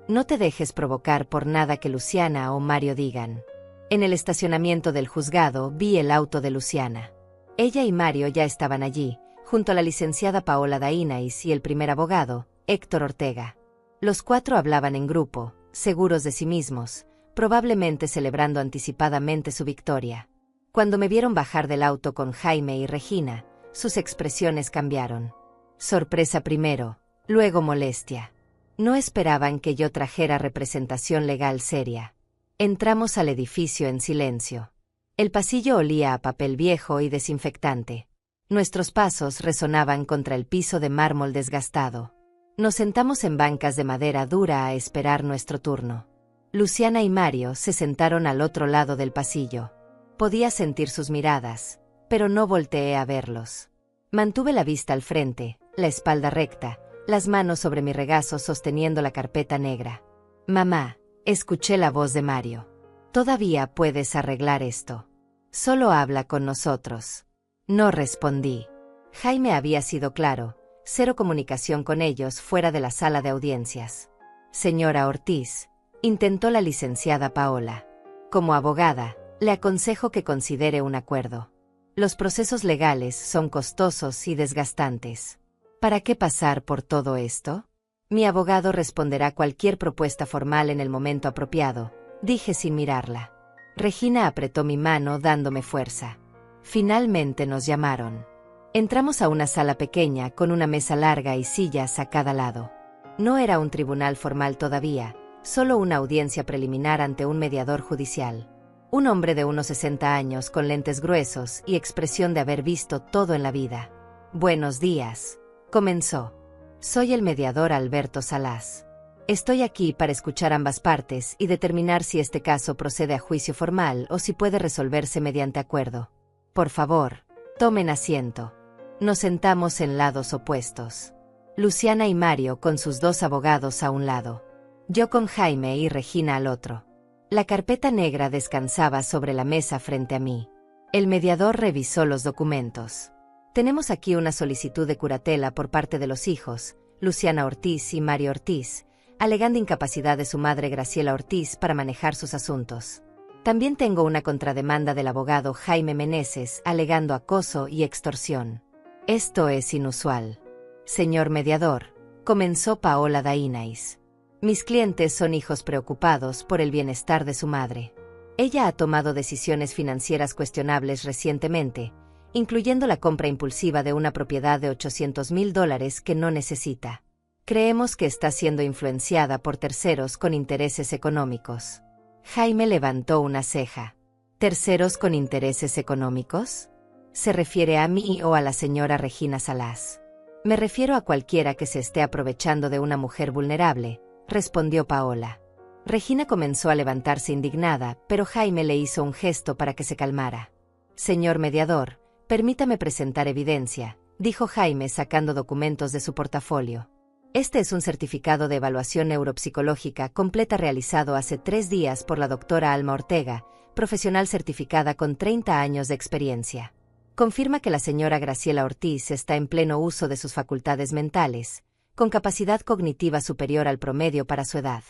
No te dejes provocar por nada que Luciana o Mario digan. En el estacionamiento del juzgado vi el auto de Luciana. Ella y Mario ya estaban allí, junto a la licenciada Paola Dainais y el primer abogado, Héctor Ortega. Los 4 hablaban en grupo, seguros de sí mismos, probablemente celebrando anticipadamente su victoria. Cuando me vieron bajar del auto con Jaime y Regina, sus expresiones cambiaron. Sorpresa primero, luego molestia. No esperaban que yo trajera representación legal seria. Entramos al edificio en silencio. El pasillo olía a papel viejo y desinfectante. Nuestros pasos resonaban contra el piso de mármol desgastado. Nos sentamos en bancas de madera dura a esperar nuestro turno. Luciana y Mario se sentaron al otro lado del pasillo. Podía sentir sus miradas, pero no volteé a verlos. Mantuve la vista al frente, la espalda recta, las manos sobre mi regazo sosteniendo la carpeta negra. Mamá, escuché la voz de Mario. Todavía puedes arreglar esto. Solo habla con nosotros. No respondí. Jaime había sido claro, 0 comunicación con ellos fuera de la sala de audiencias. Señora Ortiz, intentó la licenciada Paola. Como abogada, le aconsejo que considere un acuerdo. Los procesos legales son costosos y desgastantes. ¿Para qué pasar por todo esto? Mi abogado responderá cualquier propuesta formal en el momento apropiado, dije sin mirarla. Regina apretó mi mano dándome fuerza. Finalmente nos llamaron. Entramos a una sala pequeña con una mesa larga y sillas a cada lado. No era un tribunal formal todavía, solo una audiencia preliminar ante un mediador judicial. Un hombre de unos 60 años con lentes gruesos y expresión de haber visto todo en la vida. Buenos días, comenzó. Soy el mediador Alberto Salas. Estoy aquí para escuchar ambas partes y determinar si este caso procede a juicio formal o si puede resolverse mediante acuerdo. Por favor, tomen asiento. Nos sentamos en lados opuestos. Luciana y Mario con sus 2 abogados a un lado. Yo con Jaime y Regina al otro. La carpeta negra descansaba sobre la mesa frente a mí. El mediador revisó los documentos. Tenemos aquí una solicitud de curatela por parte de los hijos, Luciana Ortiz y Mario Ortiz, alegando incapacidad de su madre Graciela Ortiz para manejar sus asuntos. También tengo una contrademanda del abogado Jaime Meneses alegando acoso y extorsión. Esto es inusual. Señor mediador, comenzó Paola Dainais. Mis clientes son hijos preocupados por el bienestar de su madre. Ella ha tomado decisiones financieras cuestionables recientemente, incluyendo la compra impulsiva de una propiedad de $800,000 que no necesita. Creemos que está siendo influenciada por terceros con intereses económicos. Jaime levantó una ceja. ¿Terceros con intereses económicos? ¿Se refiere a mí o a la señora Regina Salas? Me refiero a cualquiera que se esté aprovechando de una mujer vulnerable, respondió Paola. Regina comenzó a levantarse indignada, pero Jaime le hizo un gesto para que se calmara. Señor mediador, permítame presentar evidencia, dijo Jaime sacando documentos de su portafolio. Este es un certificado de evaluación neuropsicológica completa realizado hace 3 días por la doctora Alma Ortega, profesional certificada con 30 años de experiencia. Confirma que la señora Graciela Ortiz está en pleno uso de sus facultades mentales, con capacidad cognitiva superior al promedio para su edad.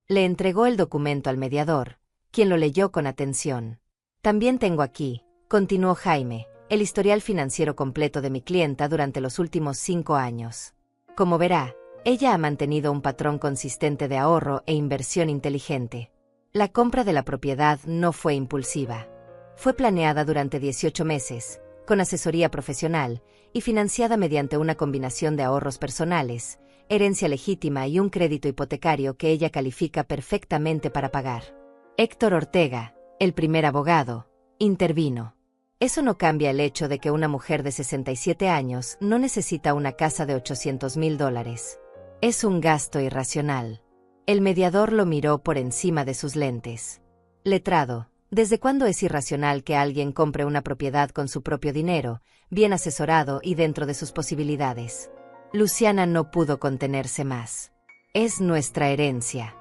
Le entregó el documento al mediador, quien lo leyó con atención. También tengo aquí, continuó Jaime, el historial financiero completo de mi clienta durante los últimos 5 años. Como verá, ella ha mantenido un patrón consistente de ahorro e inversión inteligente. La compra de la propiedad no fue impulsiva. Fue planeada durante 18 meses, con asesoría profesional, y financiada mediante una combinación de ahorros personales, herencia legítima y un crédito hipotecario que ella califica perfectamente para pagar. Héctor Ortega, el primer abogado, intervino. Eso no cambia el hecho de que una mujer de 67 años no necesita una casa de $800,000. Es un gasto irracional. El mediador lo miró por encima de sus lentes. Letrado, ¿desde cuándo es irracional que alguien compre una propiedad con su propio dinero, bien asesorado y dentro de sus posibilidades? Luciana no pudo contenerse más. Es nuestra herencia.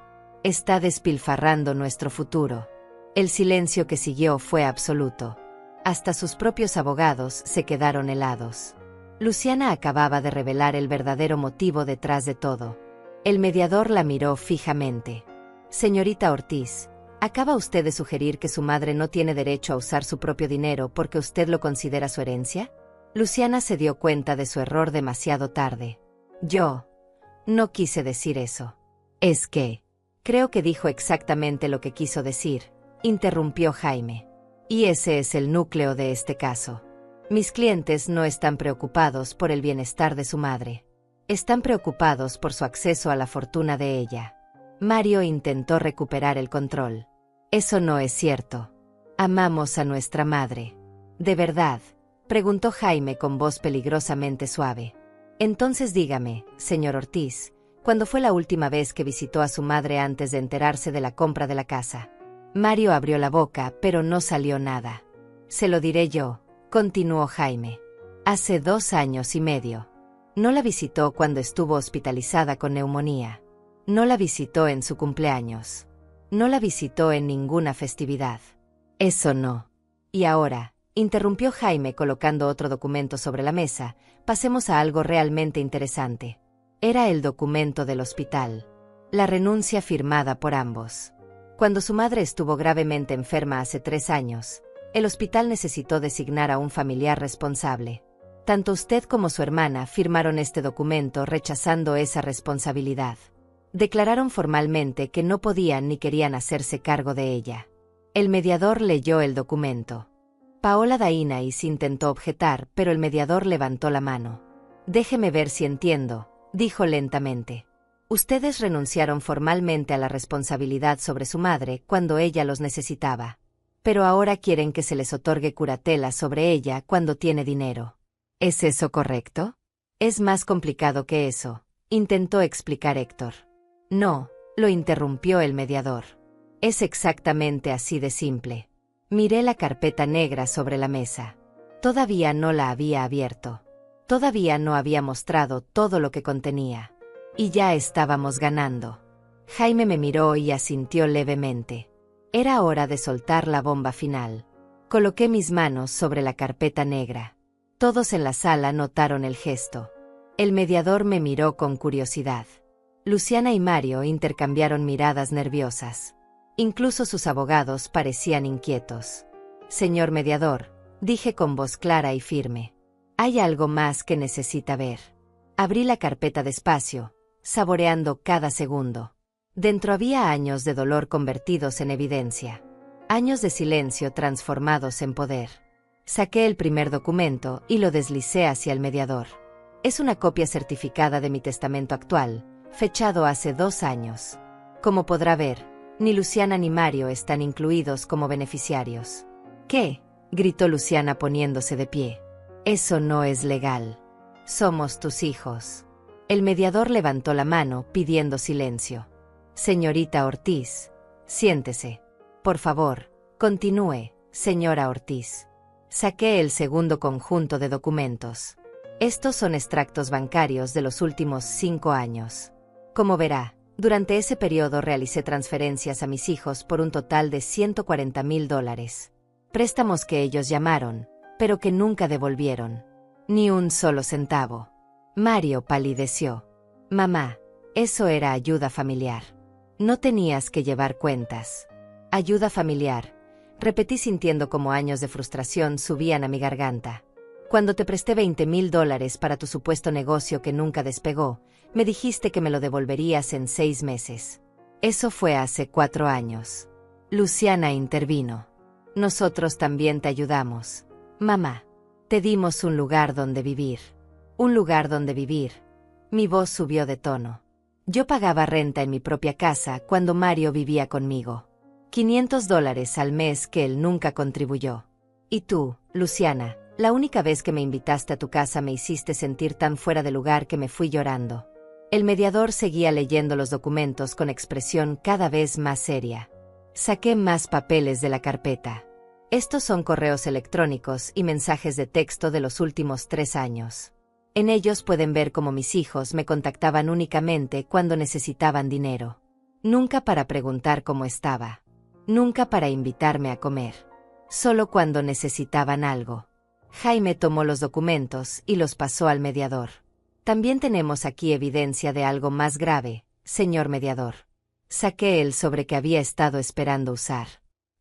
Está despilfarrando nuestro futuro. El silencio que siguió fue absoluto. Hasta sus propios abogados se quedaron helados. Luciana acababa de revelar el verdadero motivo detrás de todo. El mediador la miró fijamente. Señorita Ortiz, ¿acaba usted de sugerir que su madre no tiene derecho a usar su propio dinero porque usted lo considera su herencia? Luciana se dio cuenta de su error demasiado tarde. Yo no quise decir eso. Es que creo que dijo exactamente lo que quiso decir, interrumpió Jaime. Y ese es el núcleo de este caso. Mis clientes no están preocupados por el bienestar de su madre. Están preocupados por su acceso a la fortuna de ella. Mario intentó recuperar el control. Eso no es cierto. Amamos a nuestra madre. ¿De verdad?, preguntó Jaime con voz peligrosamente suave. Entonces dígame, señor Ortiz, ¿cuándo fue la última vez que visitó a su madre antes de enterarse de la compra de la casa? Mario abrió la boca, pero no salió nada. Se lo diré yo, continuó Jaime. Hace 2 años y medio. No la visitó cuando estuvo hospitalizada con neumonía. No la visitó en su cumpleaños. No la visitó en ninguna festividad. Eso no. Y ahora, interrumpió Jaime colocando otro documento sobre la mesa, pasemos a algo realmente interesante. Era el documento del hospital. La renuncia firmada por ambos. Cuando su madre estuvo gravemente enferma hace 3 años, el hospital necesitó designar a un familiar responsable. Tanto usted como su hermana firmaron este documento rechazando esa responsabilidad. Declararon formalmente que no podían ni querían hacerse cargo de ella. El mediador leyó el documento. Paola Dainais intentó objetar, pero el mediador levantó la mano. Déjeme ver si entiendo, dijo lentamente. Ustedes renunciaron formalmente a la responsabilidad sobre su madre cuando ella los necesitaba. Pero ahora quieren que se les otorgue curatela sobre ella cuando tiene dinero. ¿Es eso correcto? Es más complicado que eso, intentó explicar Héctor. No, lo interrumpió el mediador. Es exactamente así de simple. Miré la carpeta negra sobre la mesa. Todavía no la había abierto. Todavía no había mostrado todo lo que contenía. Y ya estábamos ganando. Jaime me miró y asintió levemente. Era hora de soltar la bomba final. Coloqué mis manos sobre la carpeta negra. Todos en la sala notaron el gesto. El mediador me miró con curiosidad. Luciana y Mario intercambiaron miradas nerviosas. Incluso sus abogados parecían inquietos. Señor mediador, dije con voz clara y firme. Hay algo más que necesita ver. Abrí la carpeta despacio, saboreando cada segundo. Dentro había años de dolor convertidos en evidencia. Años de silencio transformados en poder. Saqué el primer documento y lo deslicé hacia el mediador. Es una copia certificada de mi testamento actual, fechado hace 2 años. Como podrá ver, ni Luciana ni Mario están incluidos como beneficiarios. ¿Qué?, gritó Luciana poniéndose de pie. Eso no es legal. Somos tus hijos. El mediador levantó la mano pidiendo silencio. Señorita Ortiz, siéntese. Por favor, continúe, señora Ortiz. Saqué el segundo conjunto de documentos. Estos son extractos bancarios de los últimos 5 años. Como verá, durante ese periodo realicé transferencias a mis hijos por un total de $140,000. Préstamos que ellos llamaron, pero que nunca devolvieron. Ni un solo centavo. Mario palideció. Mamá, eso era ayuda familiar. No tenías que llevar cuentas. Ayuda familiar, repetí sintiendo como años de frustración subían a mi garganta. Cuando te presté $20,000 para tu supuesto negocio que nunca despegó, me dijiste que me lo devolverías en 6 meses. Eso fue hace 4 años. Luciana intervino. Nosotros también te ayudamos. Mamá, te dimos un lugar donde vivir. Un lugar donde vivir. Mi voz subió de tono. Yo pagaba renta en mi propia casa cuando Mario vivía conmigo. $500 al mes que él nunca contribuyó. Y tú, Luciana, la única vez que me invitaste a tu casa me hiciste sentir tan fuera de lugar que me fui llorando. El mediador seguía leyendo los documentos con expresión cada vez más seria. Saqué más papeles de la carpeta. Estos son correos electrónicos y mensajes de texto de los últimos 3 años. En ellos pueden ver cómo mis hijos me contactaban únicamente cuando necesitaban dinero. Nunca para preguntar cómo estaba. Nunca para invitarme a comer. Solo cuando necesitaban algo. Jaime tomó los documentos y los pasó al mediador. También tenemos aquí evidencia de algo más grave, señor mediador. Saqué el sobre que había estado esperando usar.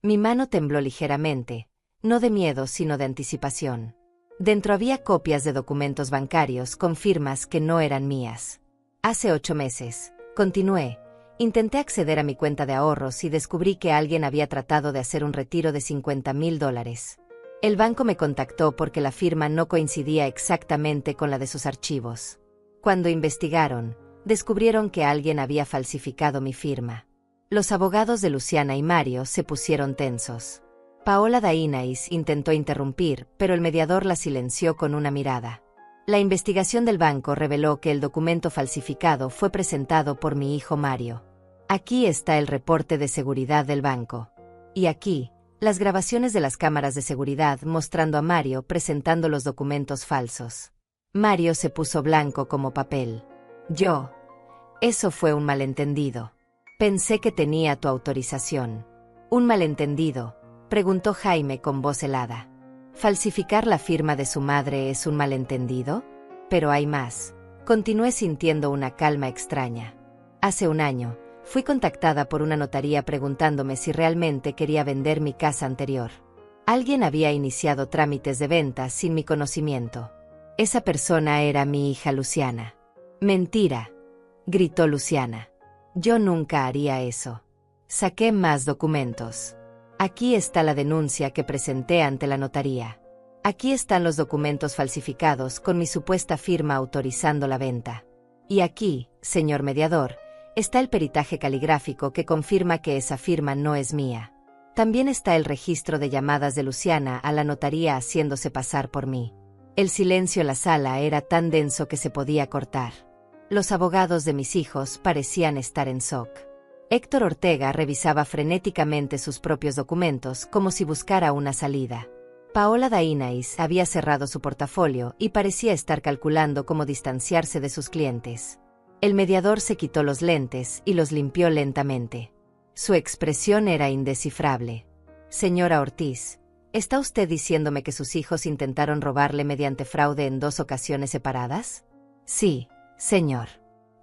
Mi mano tembló ligeramente, no de miedo sino de anticipación. Dentro había copias de documentos bancarios con firmas que no eran mías. Hace 8 meses, continué, intenté acceder a mi cuenta de ahorros y descubrí que alguien había tratado de hacer un retiro de $50,000. El banco me contactó porque la firma no coincidía exactamente con la de sus archivos. Cuando investigaron, descubrieron que alguien había falsificado mi firma. Los abogados de Luciana y Mario se pusieron tensos. Paola Dainais intentó interrumpir, pero el mediador la silenció con una mirada. La investigación del banco reveló que el documento falsificado fue presentado por mi hijo Mario. Aquí está el reporte de seguridad del banco. Y aquí, las grabaciones de las cámaras de seguridad mostrando a Mario presentando los documentos falsos. Mario se puso blanco como papel. Eso fue un malentendido. Pensé que tenía tu autorización. ¿Un malentendido?, preguntó Jaime con voz helada. ¿Falsificar la firma de su madre es un malentendido? Pero hay más. Continué sintiendo una calma extraña. Hace 1 año, fui contactada por una notaría preguntándome si realmente quería vender mi casa anterior. Alguien había iniciado trámites de venta sin mi conocimiento. Esa persona era mi hija Luciana. Mentira, gritó Luciana. Yo nunca haría eso. Saqué más documentos. Aquí está la denuncia que presenté ante la notaría. Aquí están los documentos falsificados con mi supuesta firma autorizando la venta. Y aquí, señor mediador, está el peritaje caligráfico que confirma que esa firma no es mía. También está el registro de llamadas de Luciana a la notaría haciéndose pasar por mí. El silencio en la sala era tan denso que se podía cortar. Los abogados de mis hijos parecían estar en shock. Héctor Ortega revisaba frenéticamente sus propios documentos como si buscara una salida. Paola Dainais había cerrado su portafolio y parecía estar calculando cómo distanciarse de sus clientes. El mediador se quitó los lentes y los limpió lentamente. Su expresión era indescifrable. Señora Ortiz, ¿está usted diciéndome que sus hijos intentaron robarle mediante fraude en 2 ocasiones separadas? Sí, señor.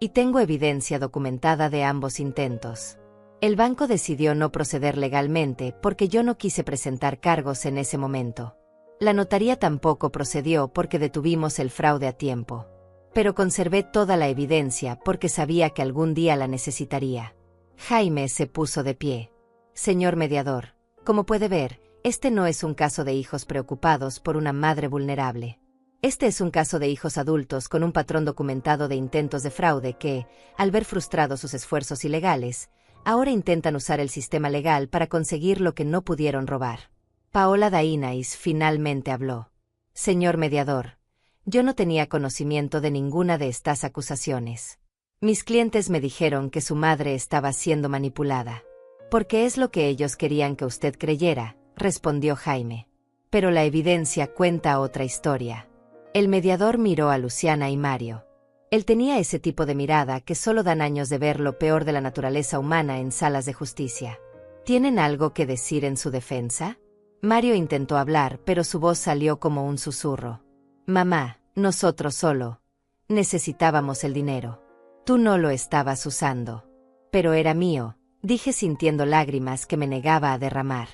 Y tengo evidencia documentada de ambos intentos. El banco decidió no proceder legalmente porque yo no quise presentar cargos en ese momento. La notaría tampoco procedió porque detuvimos el fraude a tiempo. Pero conservé toda la evidencia porque sabía que algún día la necesitaría. Jaime se puso de pie. Señor mediador, como puede ver, este no es un caso de hijos preocupados por una madre vulnerable. Este es un caso de hijos adultos con un patrón documentado de intentos de fraude que, al ver frustrados sus esfuerzos ilegales, ahora intentan usar el sistema legal para conseguir lo que no pudieron robar. Paola Dainais finalmente habló. Señor mediador, yo no tenía conocimiento de ninguna de estas acusaciones. Mis clientes me dijeron que su madre estaba siendo manipulada. Porque es lo que ellos querían que usted creyera, respondió Jaime. Pero la evidencia cuenta otra historia. El mediador miró a Luciana y Mario. Él tenía ese tipo de mirada que solo dan años de ver lo peor de la naturaleza humana en salas de justicia. ¿Tienen algo que decir en su defensa? Mario intentó hablar, pero su voz salió como un susurro. Mamá, nosotros solo necesitábamos el dinero. Tú no lo estabas usando. Pero era mío, dije sintiendo lágrimas que me negaba a derramar.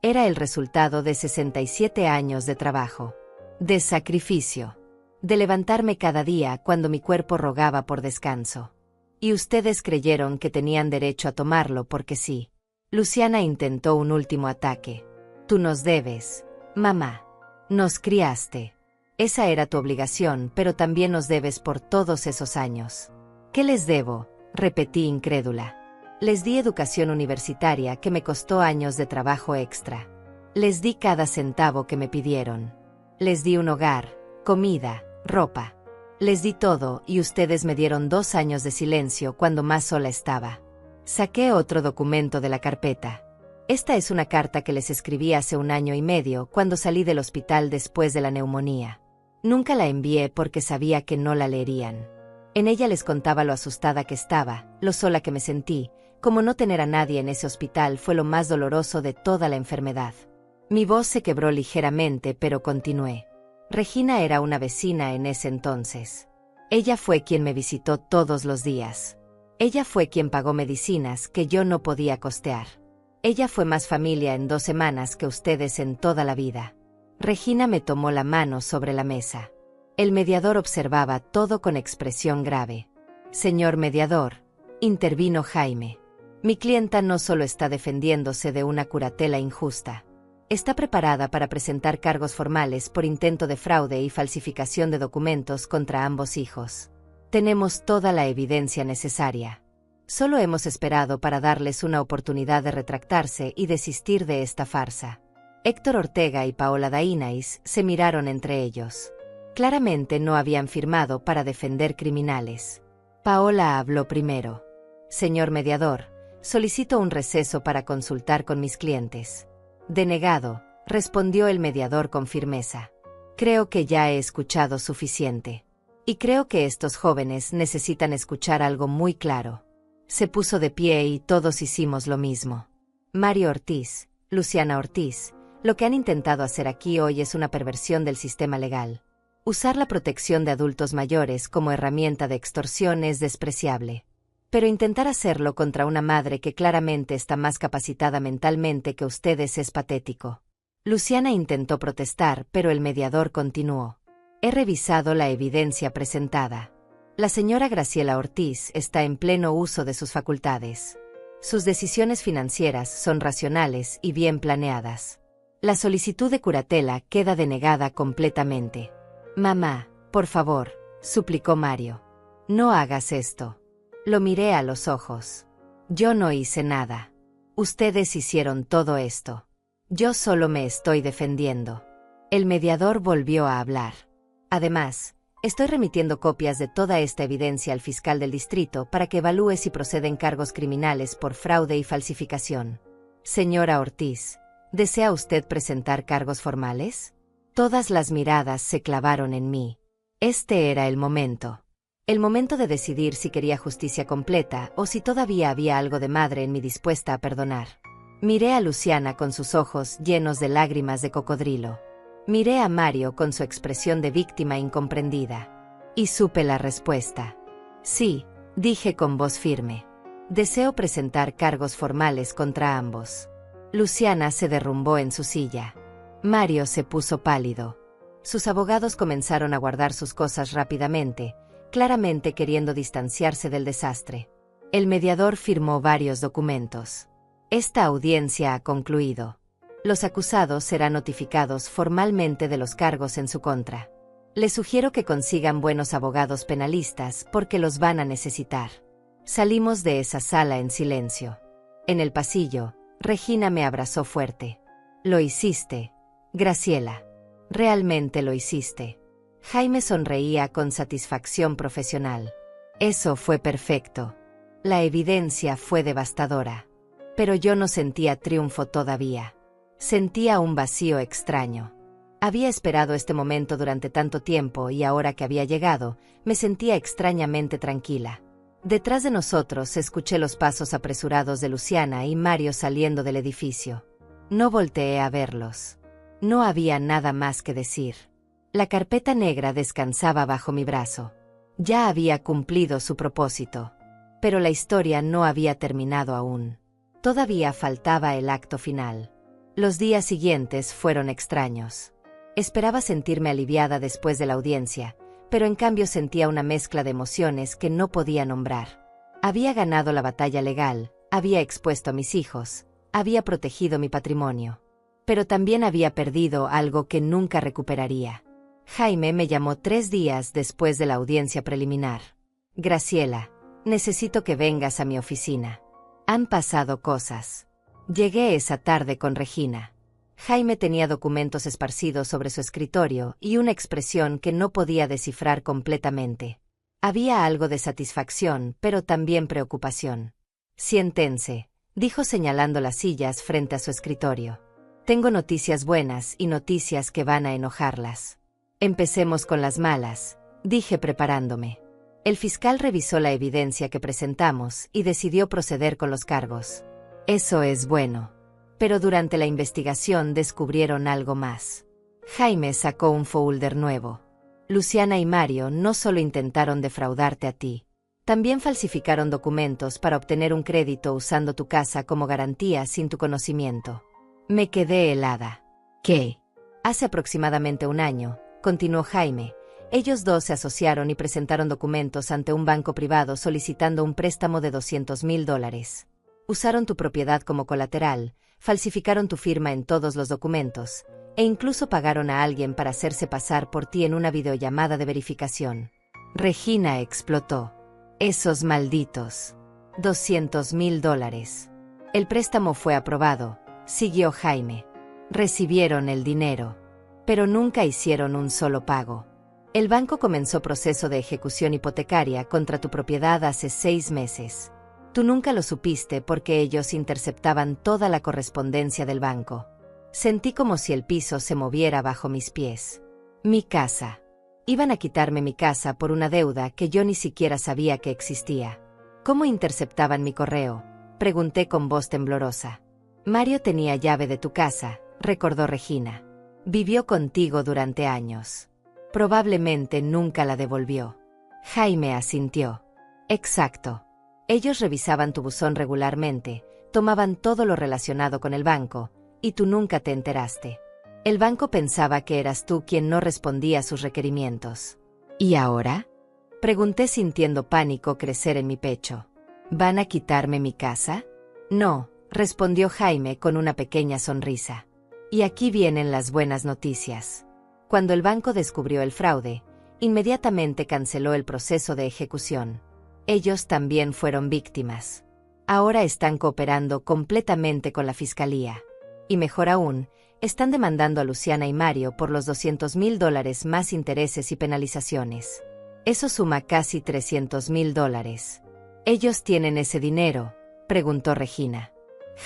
Era el resultado de 67 años de trabajo. De sacrificio. De levantarme cada día cuando mi cuerpo rogaba por descanso. Y ustedes creyeron que tenían derecho a tomarlo porque sí. Luciana intentó un último ataque. Tú nos debes, mamá. Nos criaste. Esa era tu obligación, pero también nos debes por todos esos años. ¿Qué les debo?, repetí incrédula. Les di educación universitaria que me costó años de trabajo extra. Les di cada centavo que me pidieron. Les di un hogar, comida, ropa. Les di todo y ustedes me dieron 2 años de silencio cuando más sola estaba. Saqué otro documento de la carpeta. Esta es una carta que les escribí hace 1 año y medio cuando salí del hospital después de la neumonía. Nunca la envié porque sabía que no la leerían. En ella les contaba lo asustada que estaba, lo sola que me sentí, como no tener a nadie en ese hospital fue lo más doloroso de toda la enfermedad. Mi voz se quebró ligeramente, pero continué. Regina era una vecina en ese entonces. Ella fue quien me visitó todos los días. Ella fue quien pagó medicinas que yo no podía costear. Ella fue más familia en 2 semanas que ustedes en toda la vida. Regina me tomó la mano sobre la mesa. El mediador observaba todo con expresión grave. Señor mediador, intervino Jaime. Mi clienta no solo está defendiéndose de una curatela injusta. Está preparada para presentar cargos formales por intento de fraude y falsificación de documentos contra ambos hijos. Tenemos toda la evidencia necesaria. Solo hemos esperado para darles una oportunidad de retractarse y desistir de esta farsa. Héctor Ortega y Paola Dainais se miraron entre ellos. Claramente no habían firmado para defender criminales. Paola habló primero. Señor mediador, solicito un receso para consultar con mis clientes. Denegado, respondió el mediador con firmeza. Creo que ya he escuchado suficiente. Y creo que estos jóvenes necesitan escuchar algo muy claro. Se puso de pie y todos hicimos lo mismo. Mario Ortiz, Luciana Ortiz, lo que han intentado hacer aquí hoy es una perversión del sistema legal. Usar la protección de adultos mayores como herramienta de extorsión es despreciable. Pero intentar hacerlo contra una madre que claramente está más capacitada mentalmente que ustedes es patético. Luciana intentó protestar, pero el mediador continuó. He revisado la evidencia presentada. La señora Graciela Ortiz está en pleno uso de sus facultades. Sus decisiones financieras son racionales y bien planeadas. La solicitud de curatela queda denegada completamente. Mamá, por favor, suplicó Mario. No hagas esto. Lo miré a los ojos. Yo no hice nada. Ustedes hicieron todo esto. Yo solo me estoy defendiendo. El mediador volvió a hablar. Además, estoy remitiendo copias de toda esta evidencia al fiscal del distrito para que evalúe si proceden cargos criminales por fraude y falsificación. Señora Ortiz, ¿desea usted presentar cargos formales? Todas las miradas se clavaron en mí. Este era el momento. El momento de decidir si quería justicia completa o si todavía había algo de madre en mí dispuesta a perdonar. Miré a Luciana con sus ojos llenos de lágrimas de cocodrilo. Miré a Mario con su expresión de víctima incomprendida. Y supe la respuesta. Sí, dije con voz firme. Deseo presentar cargos formales contra ambos. Luciana se derrumbó en su silla. Mario se puso pálido. Sus abogados comenzaron a guardar sus cosas rápidamente, claramente queriendo distanciarse del desastre. El mediador firmó varios documentos. Esta audiencia ha concluido. Los acusados serán notificados formalmente de los cargos en su contra. Les sugiero que consigan buenos abogados penalistas porque los van a necesitar. Salimos de esa sala en silencio. En el pasillo, Regina me abrazó fuerte. Lo hiciste, Graciela. Realmente lo hiciste. Jaime sonreía con satisfacción profesional. Eso fue perfecto. La evidencia fue devastadora. Pero yo no sentía triunfo todavía. Sentía un vacío extraño. Había esperado este momento durante tanto tiempo y ahora que había llegado, me sentía extrañamente tranquila. Detrás de nosotros escuché los pasos apresurados de Luciana y Mario saliendo del edificio. No volteé a verlos. No había nada más que decir. La carpeta negra descansaba bajo mi brazo. Ya había cumplido su propósito. Pero la historia no había terminado aún. Todavía faltaba el acto final. Los días siguientes fueron extraños. Esperaba sentirme aliviada después de la audiencia, pero en cambio sentía una mezcla de emociones que no podía nombrar. Había ganado la batalla legal, había expuesto a mis hijos, había protegido mi patrimonio. Pero también había perdido algo que nunca recuperaría. Jaime me llamó 3 días después de la audiencia preliminar. Graciela, necesito que vengas a mi oficina. Han pasado cosas. Llegué esa tarde con Regina. Jaime tenía documentos esparcidos sobre su escritorio y una expresión que no podía descifrar completamente. Había algo de satisfacción, pero también preocupación. Siéntense, dijo señalando las sillas frente a su escritorio. Tengo noticias buenas y noticias que van a enojarlas. Empecemos con las malas, dije preparándome. El fiscal revisó la evidencia que presentamos y decidió proceder con los cargos. Eso es bueno. Pero durante la investigación descubrieron algo más. Jaime sacó un folder nuevo. Luciana y Mario no solo intentaron defraudarte a ti, también falsificaron documentos para obtener un crédito usando tu casa como garantía sin tu conocimiento. Me quedé helada. ¿Qué? Hace aproximadamente 1 año, continuó Jaime, ellos dos se asociaron y presentaron documentos ante un banco privado solicitando un préstamo de $200,000. Usaron tu propiedad como colateral, falsificaron tu firma en todos los documentos, e incluso pagaron a alguien para hacerse pasar por ti en una videollamada de verificación. Regina explotó. Esos malditos. $200,000. El préstamo fue aprobado, siguió Jaime. Recibieron el dinero, pero nunca hicieron un solo pago. El banco comenzó proceso de ejecución hipotecaria contra tu propiedad hace 6 meses. Tú nunca lo supiste porque ellos interceptaban toda la correspondencia del banco. Sentí como si el piso se moviera bajo mis pies. Mi casa. Iban a quitarme mi casa por una deuda que yo ni siquiera sabía que existía. ¿Cómo interceptaban mi correo?, pregunté con voz temblorosa. Mario tenía llave de tu casa, recordó Regina. Vivió contigo durante años. Probablemente nunca la devolvió. Jaime asintió. Exacto. Ellos revisaban tu buzón regularmente, tomaban todo lo relacionado con el banco, y tú nunca te enteraste. El banco pensaba que eras tú quien no respondía a sus requerimientos. ¿Y ahora?, pregunté sintiendo pánico crecer en mi pecho. ¿Van a quitarme mi casa? No, respondió Jaime con una pequeña sonrisa. Y aquí vienen las buenas noticias. Cuando el banco descubrió el fraude, inmediatamente canceló el proceso de ejecución. Ellos también fueron víctimas. Ahora están cooperando completamente con la fiscalía. Y mejor aún, están demandando a Luciana y Mario por los $200,000 más intereses y penalizaciones. Eso suma casi $300,000. ¿Ellos tienen ese dinero?, preguntó Regina.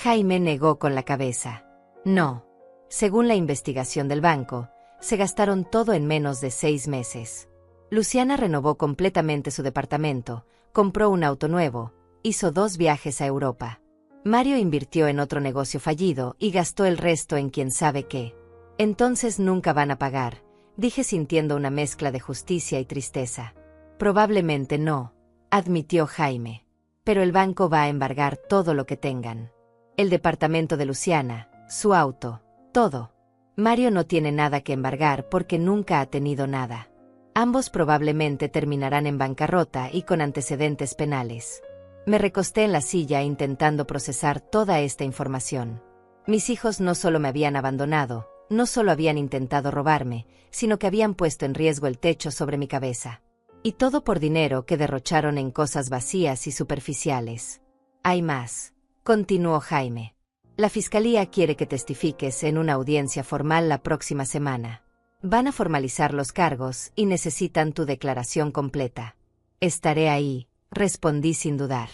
Jaime negó con la cabeza. No. Según la investigación del banco, se gastaron todo en menos de 6 meses. Luciana renovó completamente su departamento, compró un auto nuevo, hizo 2 viajes a Europa. Mario invirtió en otro negocio fallido y gastó el resto en quién sabe qué. Entonces nunca van a pagar, dije sintiendo una mezcla de justicia y tristeza. Probablemente no, admitió Jaime. Pero el banco va a embargar todo lo que tengan. El departamento de Luciana, su auto, todo. Mario no tiene nada que embargar porque nunca ha tenido nada. Ambos probablemente terminarán en bancarrota y con antecedentes penales. Me recosté en la silla intentando procesar toda esta información. Mis hijos no solo me habían abandonado, no solo habían intentado robarme, sino que habían puesto en riesgo el techo sobre mi cabeza. Y todo por dinero que derrocharon en cosas vacías y superficiales. Hay más, continuó Jaime. La fiscalía quiere que testifiques en una audiencia formal la próxima semana. Van a formalizar los cargos y necesitan tu declaración completa. Estaré ahí, respondí sin dudar.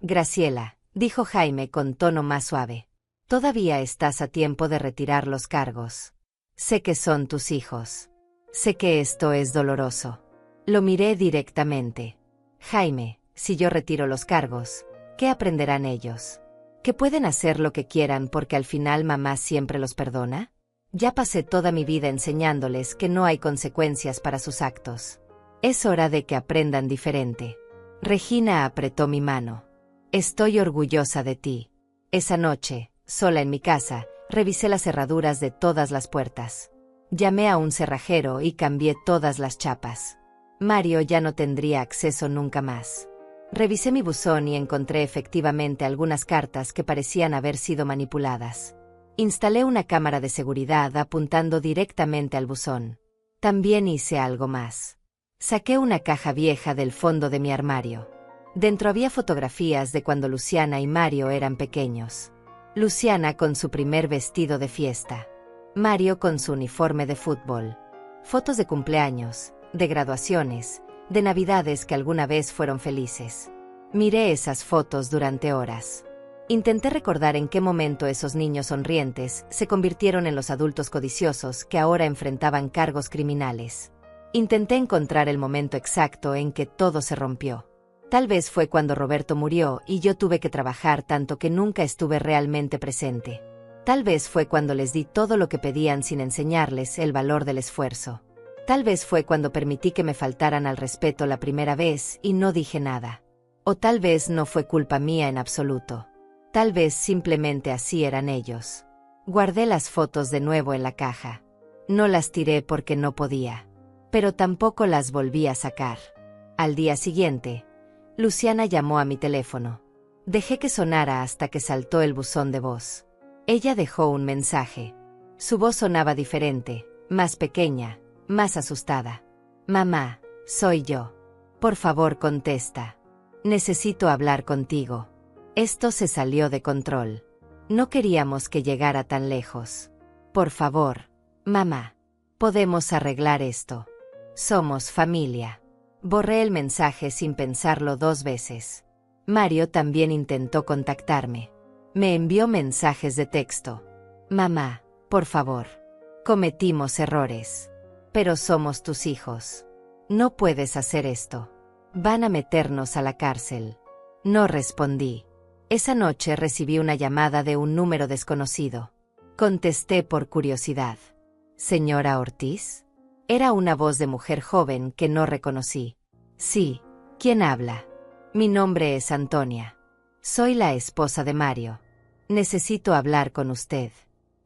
Graciela, dijo Jaime con tono más suave. Todavía estás a tiempo de retirar los cargos. Sé que son tus hijos. Sé que esto es doloroso. Lo miré directamente. Jaime, si yo retiro los cargos, ¿qué aprenderán ellos? ¿Que pueden hacer lo que quieran porque al final mamá siempre los perdona? Ya pasé toda mi vida enseñándoles que no hay consecuencias para sus actos. Es hora de que aprendan diferente. Regina apretó mi mano. Estoy orgullosa de ti. Esa noche, sola en mi casa, revisé las cerraduras de todas las puertas. Llamé a un cerrajero y cambié todas las chapas. Mario ya no tendría acceso nunca más. Revisé mi buzón y encontré efectivamente algunas cartas que parecían haber sido manipuladas. Instalé una cámara de seguridad apuntando directamente al buzón. También hice algo más. Saqué una caja vieja del fondo de mi armario. Dentro había fotografías de cuando Luciana y Mario eran pequeños. Luciana con su primer vestido de fiesta. Mario con su uniforme de fútbol. Fotos de cumpleaños, de graduaciones, de navidades que alguna vez fueron felices. Miré esas fotos durante horas. Intenté recordar en qué momento esos niños sonrientes se convirtieron en los adultos codiciosos que ahora enfrentaban cargos criminales. Intenté encontrar el momento exacto en que todo se rompió. Tal vez fue cuando Roberto murió y yo tuve que trabajar tanto que nunca estuve realmente presente. Tal vez fue cuando les di todo lo que pedían sin enseñarles el valor del esfuerzo. Tal vez fue cuando permití que me faltaran al respeto la primera vez y no dije nada. O tal vez no fue culpa mía en absoluto. Tal vez simplemente así eran ellos. Guardé las fotos de nuevo en la caja. No las tiré porque no podía. Pero tampoco las volví a sacar. Al día siguiente, Luciana llamó a mi teléfono. Dejé que sonara hasta que saltó el buzón de voz. Ella dejó un mensaje. Su voz sonaba diferente, más pequeña, más asustada. Mamá, soy yo. Por favor, contesta. Necesito hablar contigo. Esto se salió de control. No queríamos que llegara tan lejos. Por favor, mamá. Podemos arreglar esto. Somos familia. Borré el mensaje sin pensarlo 2 veces. Mario también intentó contactarme. Me envió mensajes de texto. Mamá, por favor. Cometimos errores. Pero somos tus hijos. No puedes hacer esto. Van a meternos a la cárcel. No respondí. Esa noche recibí una llamada de un número desconocido. Contesté por curiosidad. ¿Señora Ortiz? Era una voz de mujer joven que no reconocí. Sí, ¿quién habla? Mi nombre es Antonia. Soy la esposa de Mario. Necesito hablar con usted.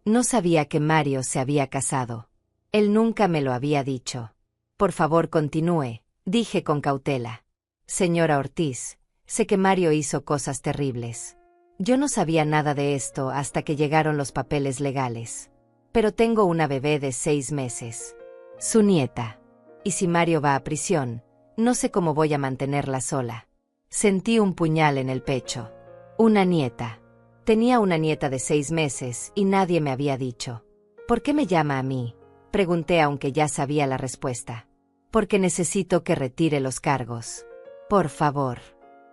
No sabía que Mario se había casado. Él nunca me lo había dicho. Por favor, continúe, dije con cautela. Señora Ortiz, sé que Mario hizo cosas terribles. Yo no sabía nada de esto hasta que llegaron los papeles legales. Pero tengo una bebé de 6 meses. Su nieta. Y si Mario va a prisión, no sé cómo voy a mantenerla sola. Sentí un puñal en el pecho. Una nieta. Tenía una nieta de 6 meses y nadie me había dicho. ¿Por qué me llama a mí? Pregunté aunque ya sabía la respuesta. Porque necesito que retire los cargos. Por favor.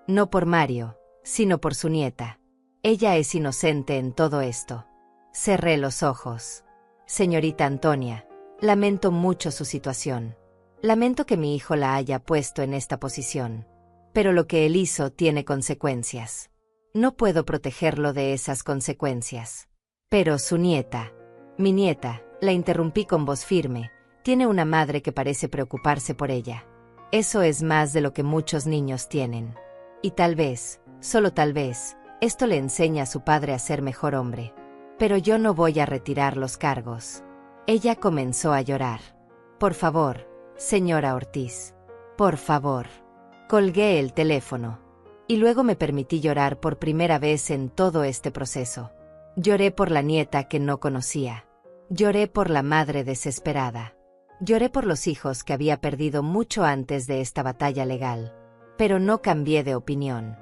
No por Mario, sino por su nieta. Ella es inocente en todo esto. Cerré los ojos. Señorita Antonia, lamento mucho su situación. Lamento que mi hijo la haya puesto en esta posición. Pero lo que él hizo tiene consecuencias. No puedo protegerlo de esas consecuencias. Pero su nieta, mi nieta, la interrumpí con voz firme, tiene una madre que parece preocuparse por ella. Eso es más de lo que muchos niños tienen. Y tal vez, solo tal vez, esto le enseña a su padre a ser mejor hombre. Pero yo no voy a retirar los cargos. Ella comenzó a llorar. Por favor, señora Ortiz. Por favor. Colgué el teléfono. Y luego me permití llorar por primera vez en todo este proceso. Lloré por la nieta que no conocía. Lloré por la madre desesperada. Lloré por los hijos que había perdido mucho antes de esta batalla legal. Pero no cambié de opinión.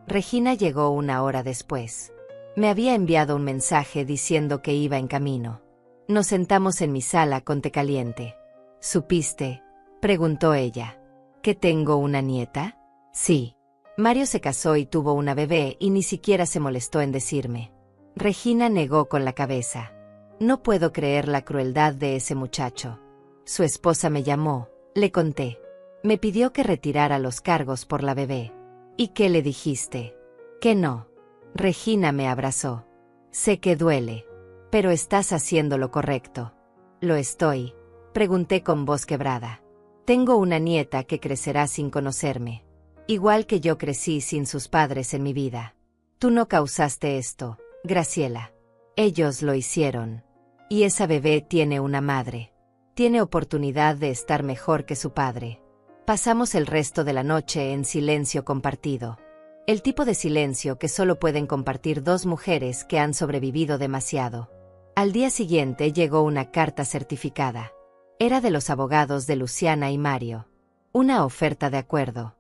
Regina llegó 1 hora después. Me había enviado un mensaje diciendo que iba en camino. Nos sentamos en mi sala con té caliente. ¿Supiste?, preguntó ella. ¿Que tengo una nieta? Sí. Mario se casó y tuvo una bebé y ni siquiera se molestó en decirme. Regina negó con la cabeza. No puedo creer la crueldad de ese muchacho. Su esposa me llamó, le conté. Me pidió que retirara los cargos por la bebé. ¿Y qué le dijiste? Que no. Regina me abrazó. Sé que duele, pero estás haciendo lo correcto. Lo estoy, pregunté con voz quebrada. Tengo una nieta que crecerá sin conocerme. Igual que yo crecí sin sus padres en mi vida. Tú no causaste esto, Graciela. Ellos lo hicieron. Y esa bebé tiene una madre. Tiene oportunidad de estar mejor que su padre. Pasamos el resto de la noche en silencio compartido. El tipo de silencio que solo pueden compartir dos mujeres que han sobrevivido demasiado. Al día siguiente llegó una carta certificada. Era de los abogados de Luciana y Mario. Una oferta de acuerdo.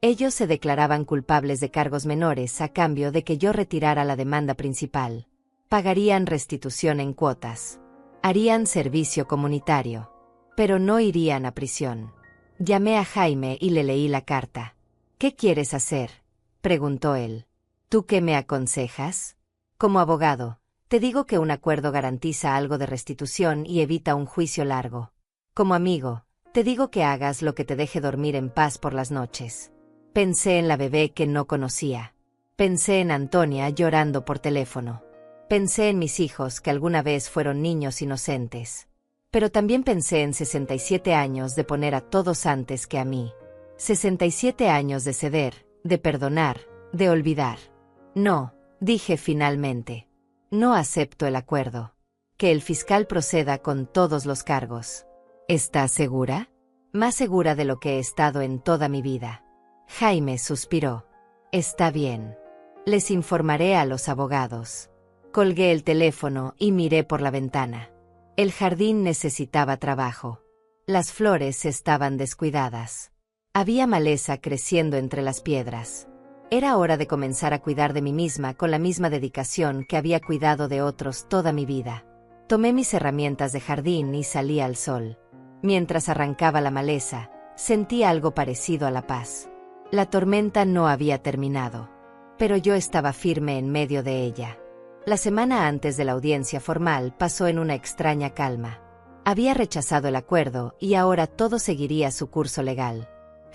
Ellos se declaraban culpables de cargos menores a cambio de que yo retirara la demanda principal. Pagarían restitución en cuotas. Harían servicio comunitario. Pero no irían a prisión. Llamé a Jaime y le leí la carta. ¿Qué quieres hacer?, preguntó él. ¿Tú qué me aconsejas? Como abogado, te digo que un acuerdo garantiza algo de restitución y evita un juicio largo. Como amigo, te digo que hagas lo que te deje dormir en paz por las noches. Pensé en la bebé que no conocía. Pensé en Antonia llorando por teléfono. Pensé en mis hijos que alguna vez fueron niños inocentes. Pero también pensé en 67 años de poner a todos antes que a mí. 67 años de ceder, de perdonar, de olvidar. No, dije finalmente. No acepto el acuerdo. Que el fiscal proceda con todos los cargos. ¿Estás segura? Más segura de lo que he estado en toda mi vida. Jaime suspiró. Está bien. Les informaré a los abogados. Colgué el teléfono y miré por la ventana. El jardín necesitaba trabajo. Las flores estaban descuidadas. Había maleza creciendo entre las piedras. Era hora de comenzar a cuidar de mí misma con la misma dedicación que había cuidado de otros toda mi vida. Tomé mis herramientas de jardín y salí al sol. Mientras arrancaba la maleza, sentí algo parecido a la paz. La tormenta no había terminado, pero yo estaba firme en medio de ella. La semana antes de la audiencia formal pasó en una extraña calma. Había rechazado el acuerdo y ahora todo seguiría su curso legal.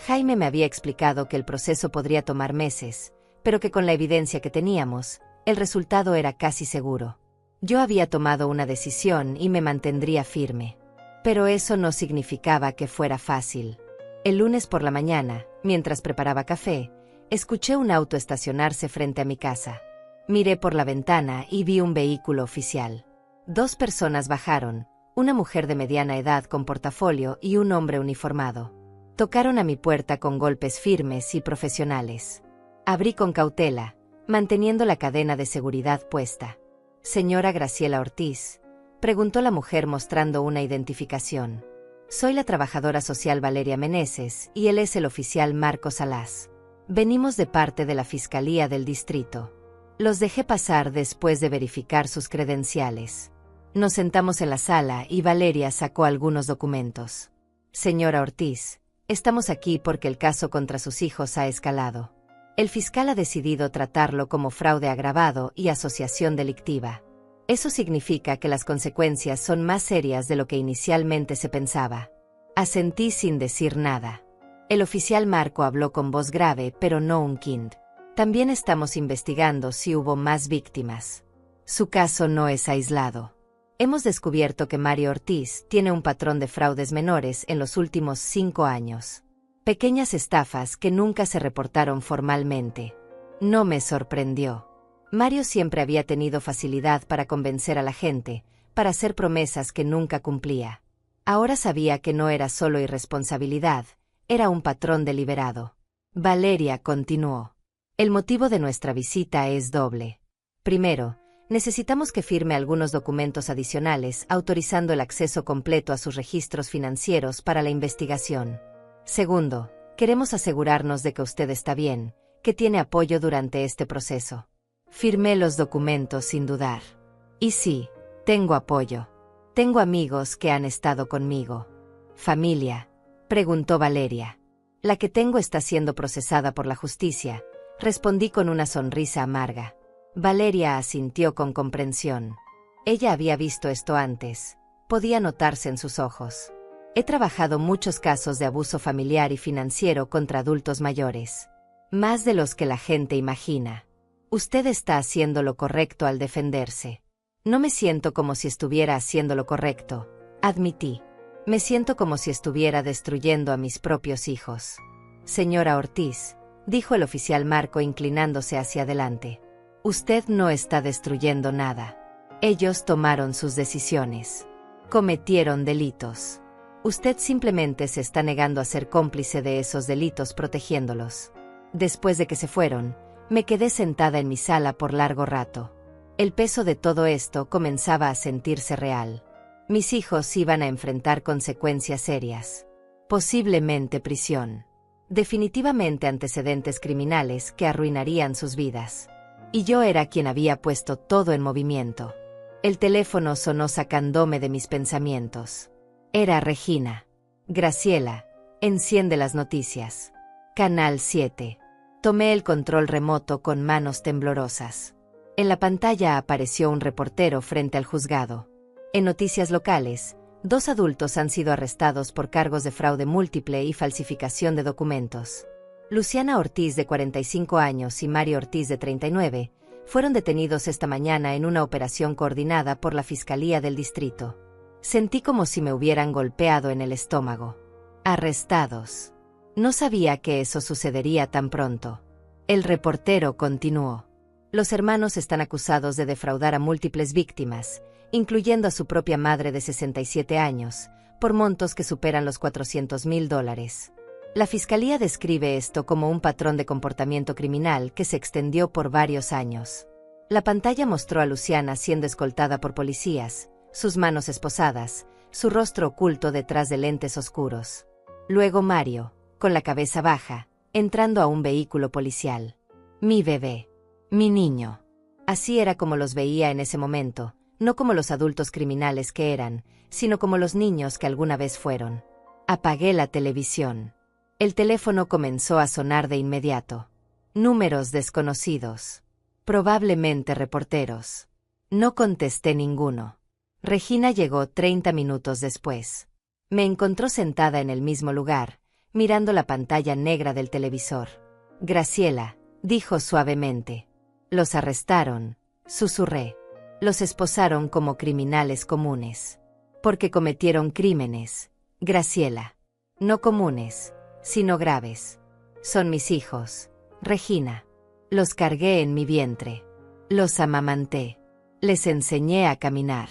Jaime me había explicado que el proceso podría tomar meses, pero que con la evidencia que teníamos, el resultado era casi seguro. Yo había tomado una decisión y me mantendría firme. Pero eso no significaba que fuera fácil. El lunes por la mañana, mientras preparaba café, escuché un auto estacionarse frente a mi casa. Miré por la ventana y vi un vehículo oficial. 2 personas bajaron, una mujer de mediana edad con portafolio y un hombre uniformado. Tocaron a mi puerta con golpes firmes y profesionales. Abrí con cautela, manteniendo la cadena de seguridad puesta. «Señora Graciela Ortiz», preguntó la mujer mostrando una identificación. «Soy la trabajadora social Valeria Meneses y él es el oficial Marco Salas. Venimos de parte de la Fiscalía del Distrito». Los dejé pasar después de verificar sus credenciales. Nos sentamos en la sala y Valeria sacó algunos documentos. «Señora Ortiz, estamos aquí porque el caso contra sus hijos ha escalado. El fiscal ha decidido tratarlo como fraude agravado y asociación delictiva. Eso significa que las consecuencias son más serias de lo que inicialmente se pensaba». Asentí sin decir nada. El oficial Marco habló con voz grave, pero no un kind. «También estamos investigando si hubo más víctimas. Su caso no es aislado. Hemos descubierto que Mario Ortiz tiene un patrón de fraudes menores en los últimos 5 años. Pequeñas estafas que nunca se reportaron formalmente». No me sorprendió. Mario siempre había tenido facilidad para convencer a la gente, para hacer promesas que nunca cumplía. Ahora sabía que no era solo irresponsabilidad, era un patrón deliberado. Valeria continuó. «El motivo de nuestra visita es doble. Primero, necesitamos que firme algunos documentos adicionales autorizando el acceso completo a sus registros financieros para la investigación. Segundo, queremos asegurarnos de que usted está bien, que tiene apoyo durante este proceso. Firmé los documentos sin dudar. Y sí, tengo apoyo. Tengo amigos que han estado conmigo. ¿Familia?, preguntó Valeria. La que tengo está siendo procesada por la justicia, respondí con una sonrisa amarga. Valeria asintió con comprensión. Ella había visto esto antes. Podía notarse en sus ojos. He trabajado muchos casos de abuso familiar y financiero contra adultos mayores. Más de los que la gente imagina. Usted está haciendo lo correcto al defenderse. No me siento como si estuviera haciendo lo correcto, admití. Me siento como si estuviera destruyendo a mis propios hijos. Señora Ortiz, dijo el oficial Marco inclinándose hacia adelante. Usted no está destruyendo nada. Ellos tomaron sus decisiones. Cometieron delitos. Usted simplemente se está negando a ser cómplice de esos delitos protegiéndolos. Después de que se fueron, me quedé sentada en mi sala por largo rato. El peso de todo esto comenzaba a sentirse real. Mis hijos iban a enfrentar consecuencias serias. Posiblemente prisión. Definitivamente antecedentes criminales que arruinarían sus vidas. Y yo era quien había puesto todo en movimiento. El teléfono sonó sacándome de mis pensamientos. Era Regina. Graciela, enciende las noticias. Canal 7. Tomé el control remoto con manos temblorosas. En la pantalla apareció un reportero frente al juzgado. En noticias locales, 2 adultos han sido arrestados por cargos de fraude múltiple y falsificación de documentos. Luciana Ortiz, de 45 años, y Mario Ortiz, de 39, fueron detenidos esta mañana en una operación coordinada por la Fiscalía del Distrito. Sentí como si me hubieran golpeado en el estómago. Arrestados. No sabía que eso sucedería tan pronto. El reportero continuó. Los hermanos están acusados de defraudar a múltiples víctimas, incluyendo a su propia madre de 67 años, por montos que superan los $400,000. La Fiscalía describe esto como un patrón de comportamiento criminal que se extendió por varios años. La pantalla mostró a Luciana siendo escoltada por policías, sus manos esposadas, su rostro oculto detrás de lentes oscuros. Luego Mario, con la cabeza baja, entrando a un vehículo policial. Mi bebé. Mi niño. Así era como los veía en ese momento, no como los adultos criminales que eran, sino como los niños que alguna vez fueron. Apagué la televisión. El teléfono comenzó a sonar de inmediato. Números desconocidos. Probablemente reporteros. No contesté ninguno. Regina llegó 30 minutos después. Me encontró sentada en el mismo lugar, mirando la pantalla negra del televisor. Graciela, dijo suavemente. Los arrestaron, susurré. Los esposaron como criminales comunes. Porque cometieron crímenes, Graciela. No comunes, sino graves. Son mis hijos, Regina. Los cargué en mi vientre. Los amamanté. Les enseñé a caminar.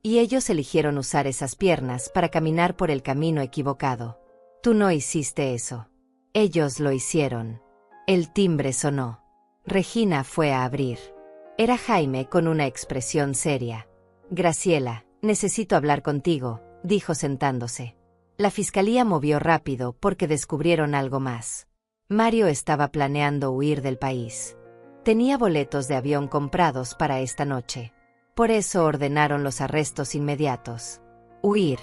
Y ellos eligieron usar esas piernas para caminar por el camino equivocado. Tú no hiciste eso. Ellos lo hicieron. El timbre sonó. Regina fue a abrir. Era Jaime con una expresión seria. Graciela, necesito hablar contigo, dijo sentándose. La fiscalía movió rápido porque descubrieron algo más. Mario estaba planeando huir del país. Tenía boletos de avión comprados para esta noche. Por eso ordenaron los arrestos inmediatos. Huir,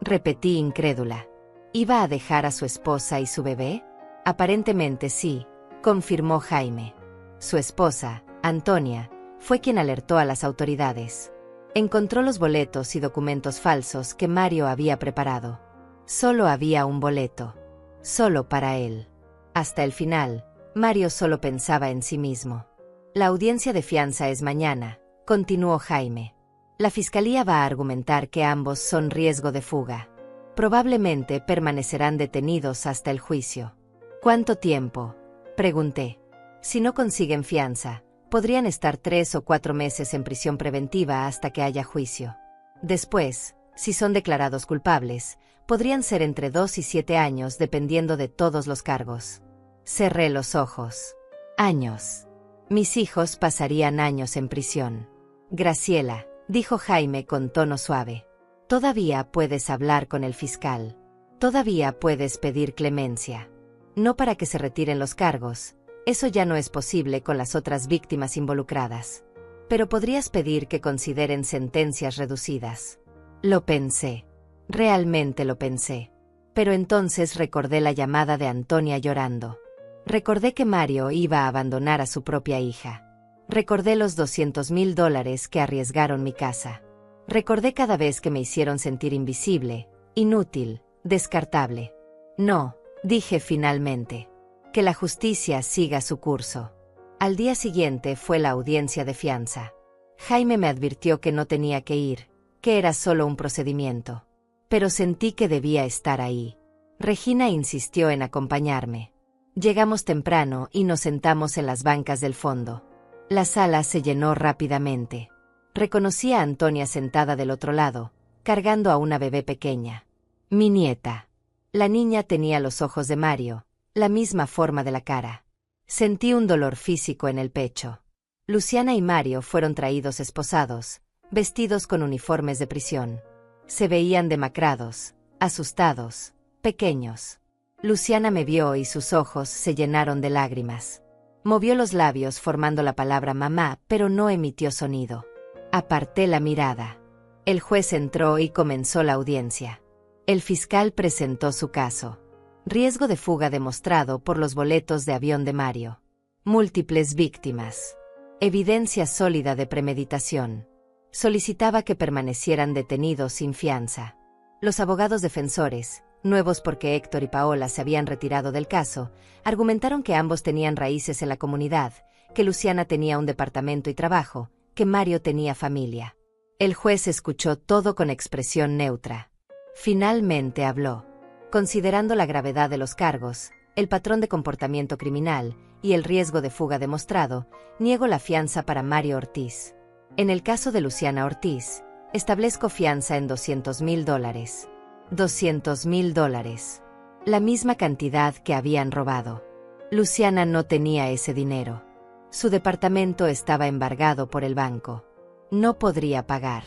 repetí incrédula. ¿Iba a dejar a su esposa y su bebé? Aparentemente sí, confirmó Jaime. Su esposa, Antonia, fue quien alertó a las autoridades. Encontró los boletos y documentos falsos que Mario había preparado. Solo había un boleto. Solo para él. Hasta el final, Mario solo pensaba en sí mismo. La audiencia de fianza es mañana, continuó Jaime. La fiscalía va a argumentar que ambos son riesgo de fuga. Probablemente permanecerán detenidos hasta el juicio. ¿Cuánto tiempo?, pregunté. Si no consiguen fianza, podrían estar 3 o 4 meses en prisión preventiva hasta que haya juicio. Después, si son declarados culpables, podrían ser entre 2 y 7 años dependiendo de todos los cargos. Cerré los ojos. Años. Mis hijos pasarían años en prisión. Graciela, dijo Jaime con tono suave. Todavía puedes hablar con el fiscal. Todavía puedes pedir clemencia. No para que se retiren los cargos. Eso ya no es posible con las otras víctimas involucradas. Pero podrías pedir que consideren sentencias reducidas. Lo pensé. Realmente lo pensé. Pero entonces recordé la llamada de Antonia llorando. Recordé que Mario iba a abandonar a su propia hija. Recordé los $200,000 que arriesgaron mi casa. Recordé cada vez que me hicieron sentir invisible, inútil, descartable. No, dije finalmente. Que la justicia siga su curso. Al día siguiente fue la audiencia de fianza. Jaime me advirtió que no tenía que ir, que era solo un procedimiento. Pero sentí que debía estar ahí. Regina insistió en acompañarme. Llegamos temprano y nos sentamos en las bancas del fondo. La sala se llenó rápidamente. Reconocí a Antonia sentada del otro lado, cargando a una bebé pequeña. Mi nieta. La niña tenía los ojos de Mario, la misma forma de la cara. Sentí un dolor físico en el pecho. Luciana y Mario fueron traídos esposados, vestidos con uniformes de prisión. Se veían demacrados, asustados, pequeños. Luciana me vio y sus ojos se llenaron de lágrimas. Movió los labios formando la palabra mamá, pero no emitió sonido. Aparté la mirada. El juez entró y comenzó la audiencia. El fiscal presentó su caso. Riesgo de fuga demostrado por los boletos de avión de Mario. Múltiples víctimas. Evidencia sólida de premeditación. Solicitaba que permanecieran detenidos sin fianza. Los abogados defensores, nuevos porque Héctor y Paola se habían retirado del caso, argumentaron que ambos tenían raíces en la comunidad, que Luciana tenía un departamento y trabajo, que Mario tenía familia. El juez escuchó todo con expresión neutra. Finalmente habló. Considerando la gravedad de los cargos, el patrón de comportamiento criminal y el riesgo de fuga demostrado, niego la fianza para Mario Ortiz. En el caso de Luciana Ortiz, establezco fianza en $200,000. $200,000. La misma cantidad que habían robado. Luciana no tenía ese dinero. Su departamento estaba embargado por el banco. No podría pagar.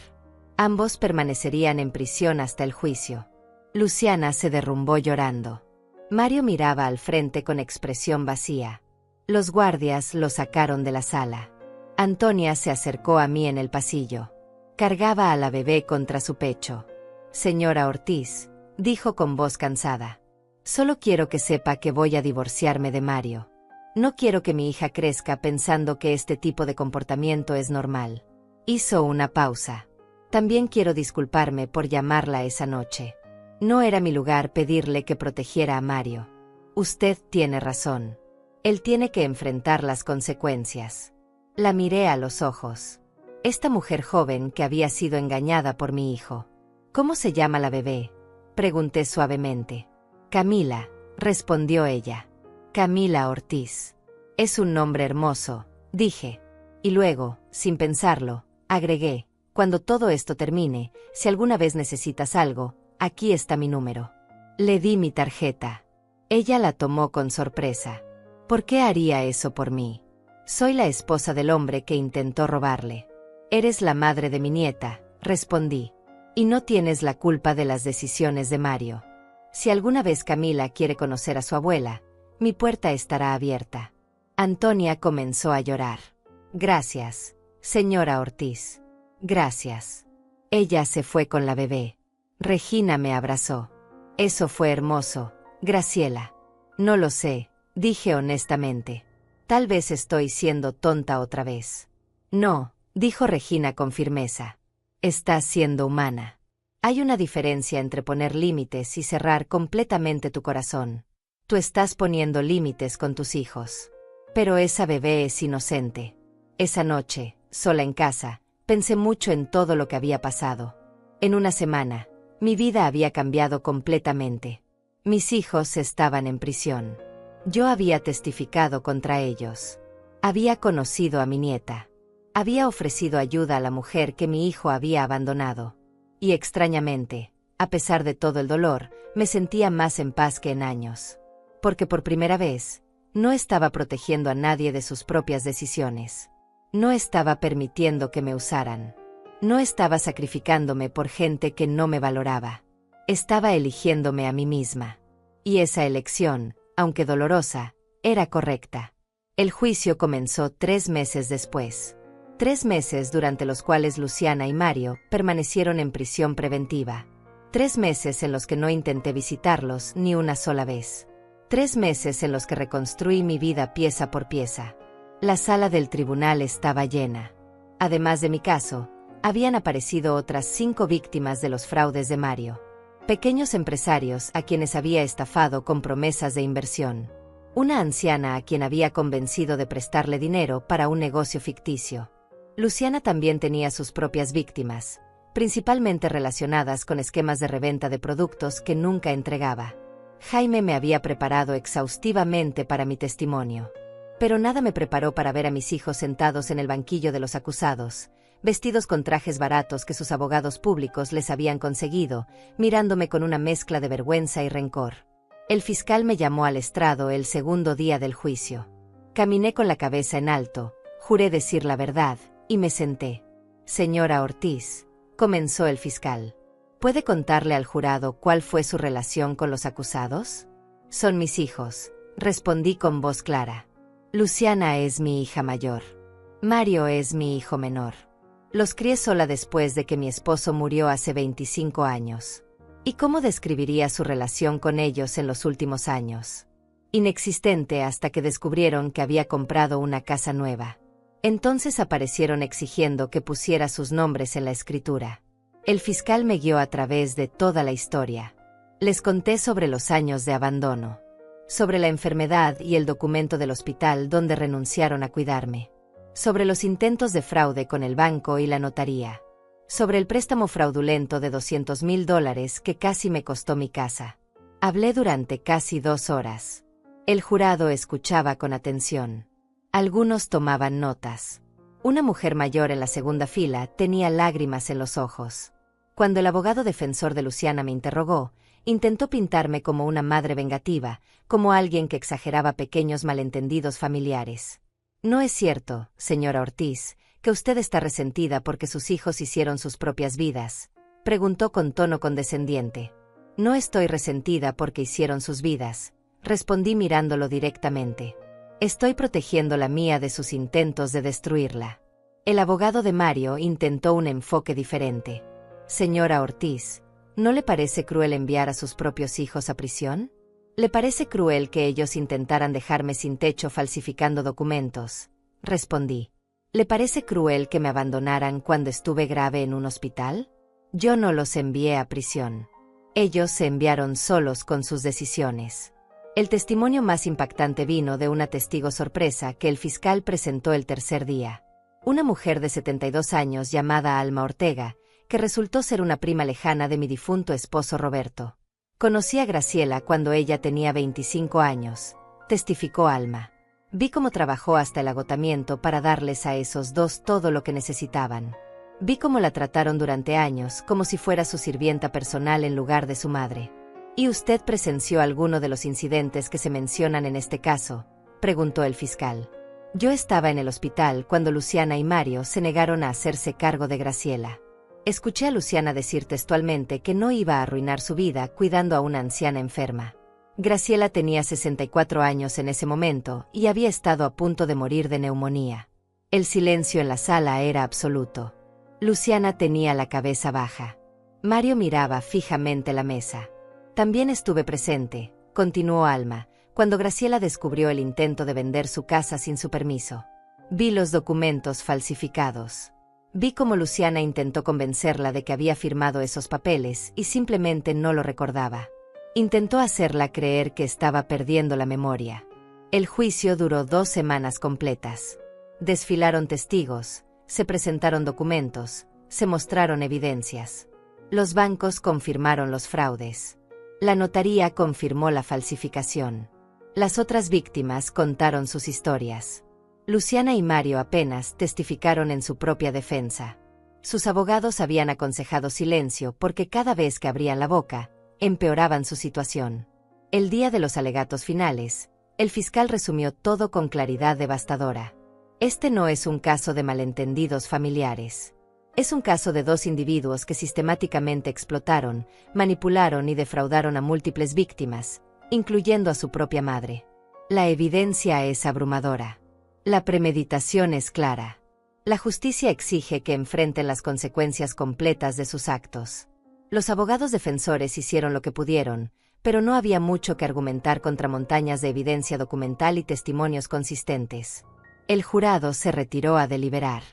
Ambos permanecerían en prisión hasta el juicio. Luciana se derrumbó llorando. Mario miraba al frente con expresión vacía. Los guardias lo sacaron de la sala. Antonia se acercó a mí en el pasillo. Cargaba a la bebé contra su pecho. Señora Ortiz, dijo con voz cansada. Solo quiero que sepa que voy a divorciarme de Mario. No quiero que mi hija crezca pensando que este tipo de comportamiento es normal. Hizo una pausa. También quiero disculparme por llamarla esa noche. No era mi lugar pedirle que protegiera a Mario. Usted tiene razón. Él tiene que enfrentar las consecuencias. La miré a los ojos. Esta mujer joven que había sido engañada por mi hijo. ¿Cómo se llama la bebé?, pregunté suavemente. Camila, respondió ella. Camila Ortiz. Es un nombre hermoso, dije. Y luego, sin pensarlo, agregué, cuando todo esto termine, si alguna vez necesitas algo, aquí está mi número. Le di mi tarjeta. Ella la tomó con sorpresa. ¿Por qué haría eso por mí? Soy la esposa del hombre que intentó robarle. Eres la madre de mi nieta, respondí. Y no tienes la culpa de las decisiones de Mario. Si alguna vez Camila quiere conocer a su abuela, mi puerta estará abierta. Antonia comenzó a llorar. Gracias, señora Ortiz. Gracias. Ella se fue con la bebé. Regina me abrazó. Eso fue hermoso, Graciela. No lo sé, dije honestamente. Tal vez estoy siendo tonta otra vez. No, dijo Regina con firmeza. Estás siendo humana. Hay una diferencia entre poner límites y cerrar completamente tu corazón. Tú estás poniendo límites con tus hijos. Pero esa bebé es inocente. Esa noche, sola en casa, pensé mucho en todo lo que había pasado. En una semana, mi vida había cambiado completamente. Mis hijos estaban en prisión. Yo había testificado contra ellos. Había conocido a mi nieta. Había ofrecido ayuda a la mujer que mi hijo había abandonado. Y extrañamente, a pesar de todo el dolor, me sentía más en paz que en años. Porque por primera vez, no estaba protegiendo a nadie de sus propias decisiones. No estaba permitiendo que me usaran. No estaba sacrificándome por gente que no me valoraba. Estaba eligiéndome a mí misma. Y esa elección, aunque dolorosa, era correcta. El juicio comenzó 3 meses después. 3 meses durante los cuales Luciana y Mario permanecieron en prisión preventiva. 3 meses en los que no intenté visitarlos ni una sola vez. 3 meses en los que reconstruí mi vida pieza por pieza. La sala del tribunal estaba llena. Además de mi caso, habían aparecido otras 5 víctimas de los fraudes de Mario. Pequeños empresarios a quienes había estafado con promesas de inversión. Una anciana a quien había convencido de prestarle dinero para un negocio ficticio. Luciana también tenía sus propias víctimas, principalmente relacionadas con esquemas de reventa de productos que nunca entregaba. Jaime me había preparado exhaustivamente para mi testimonio. Pero nada me preparó para ver a mis hijos sentados en el banquillo de los acusados, vestidos con trajes baratos que sus abogados públicos les habían conseguido, mirándome con una mezcla de vergüenza y rencor. El fiscal me llamó al estrado el segundo día del juicio. Caminé con la cabeza en alto, juré decir la verdad, y me senté. Señora Ortiz, comenzó el fiscal. ¿Puede contarle al jurado cuál fue su relación con los acusados? Son mis hijos, respondí con voz clara. Luciana es mi hija mayor. Mario es mi hijo menor. Los crié sola después de que mi esposo murió hace 25 años. ¿Y cómo describiría su relación con ellos en los últimos años? Inexistente hasta que descubrieron que había comprado una casa nueva. Entonces aparecieron exigiendo que pusiera sus nombres en la escritura. El fiscal me guió a través de toda la historia. Les conté sobre los años de abandono, sobre la enfermedad y el documento del hospital donde renunciaron a cuidarme, sobre los intentos de fraude con el banco y la notaría, sobre el préstamo fraudulento de $200,000 que casi me costó mi casa. Hablé durante casi 2 horas. El jurado escuchaba con atención. Algunos tomaban notas. Una mujer mayor en la segunda fila tenía lágrimas en los ojos. Cuando el abogado defensor de Luciana me interrogó, intentó pintarme como una madre vengativa, como alguien que exageraba pequeños malentendidos familiares. No es cierto, señora Ortiz, que usted está resentida porque sus hijos hicieron sus propias vidas, preguntó con tono condescendiente. No estoy resentida porque hicieron sus vidas, respondí mirándolo directamente. Estoy protegiendo la mía de sus intentos de destruirla. El abogado de Mario intentó un enfoque diferente. Señora Ortiz, ¿no le parece cruel enviar a sus propios hijos a prisión? ¿Le parece cruel que ellos intentaran dejarme sin techo falsificando documentos? Respondí. ¿Le parece cruel que me abandonaran cuando estuve grave en un hospital? Yo no los envié a prisión. Ellos se enviaron solos con sus decisiones. El testimonio más impactante vino de una testigo sorpresa que el fiscal presentó el tercer día. Una mujer de 72 años llamada Alma Ortega, que resultó ser una prima lejana de mi difunto esposo Roberto. Conocí a Graciela cuando ella tenía 25 años, testificó Alma. Vi cómo trabajó hasta el agotamiento para darles a esos dos todo lo que necesitaban. Vi cómo la trataron durante años como si fuera su sirvienta personal en lugar de su madre. ¿Y usted presenció alguno de los incidentes que se mencionan en este caso?, preguntó el fiscal. Yo estaba en el hospital cuando Luciana y Mario se negaron a hacerse cargo de Graciela. Escuché a Luciana decir textualmente que no iba a arruinar su vida cuidando a una anciana enferma. Graciela tenía 64 años en ese momento y había estado a punto de morir de neumonía. El silencio en la sala era absoluto. Luciana tenía la cabeza baja. Mario miraba fijamente la mesa. También estuve presente, continuó Alma, cuando Graciela descubrió el intento de vender su casa sin su permiso. Vi los documentos falsificados. Vi cómo Luciana intentó convencerla de que había firmado esos papeles y simplemente no lo recordaba. Intentó hacerla creer que estaba perdiendo la memoria. El juicio duró 2 semanas completas. Desfilaron testigos, se presentaron documentos, se mostraron evidencias. Los bancos confirmaron los fraudes. La notaría confirmó la falsificación. Las otras víctimas contaron sus historias. Luciana y Mario apenas testificaron en su propia defensa. Sus abogados habían aconsejado silencio porque cada vez que abrían la boca, empeoraban su situación. El día de los alegatos finales, el fiscal resumió todo con claridad devastadora. Este no es un caso de malentendidos familiares. Es un caso de dos individuos que sistemáticamente explotaron, manipularon y defraudaron a múltiples víctimas, incluyendo a su propia madre. La evidencia es abrumadora. La premeditación es clara. La justicia exige que enfrenten las consecuencias completas de sus actos. Los abogados defensores hicieron lo que pudieron, pero no había mucho que argumentar contra montañas de evidencia documental y testimonios consistentes. El jurado se retiró a deliberar.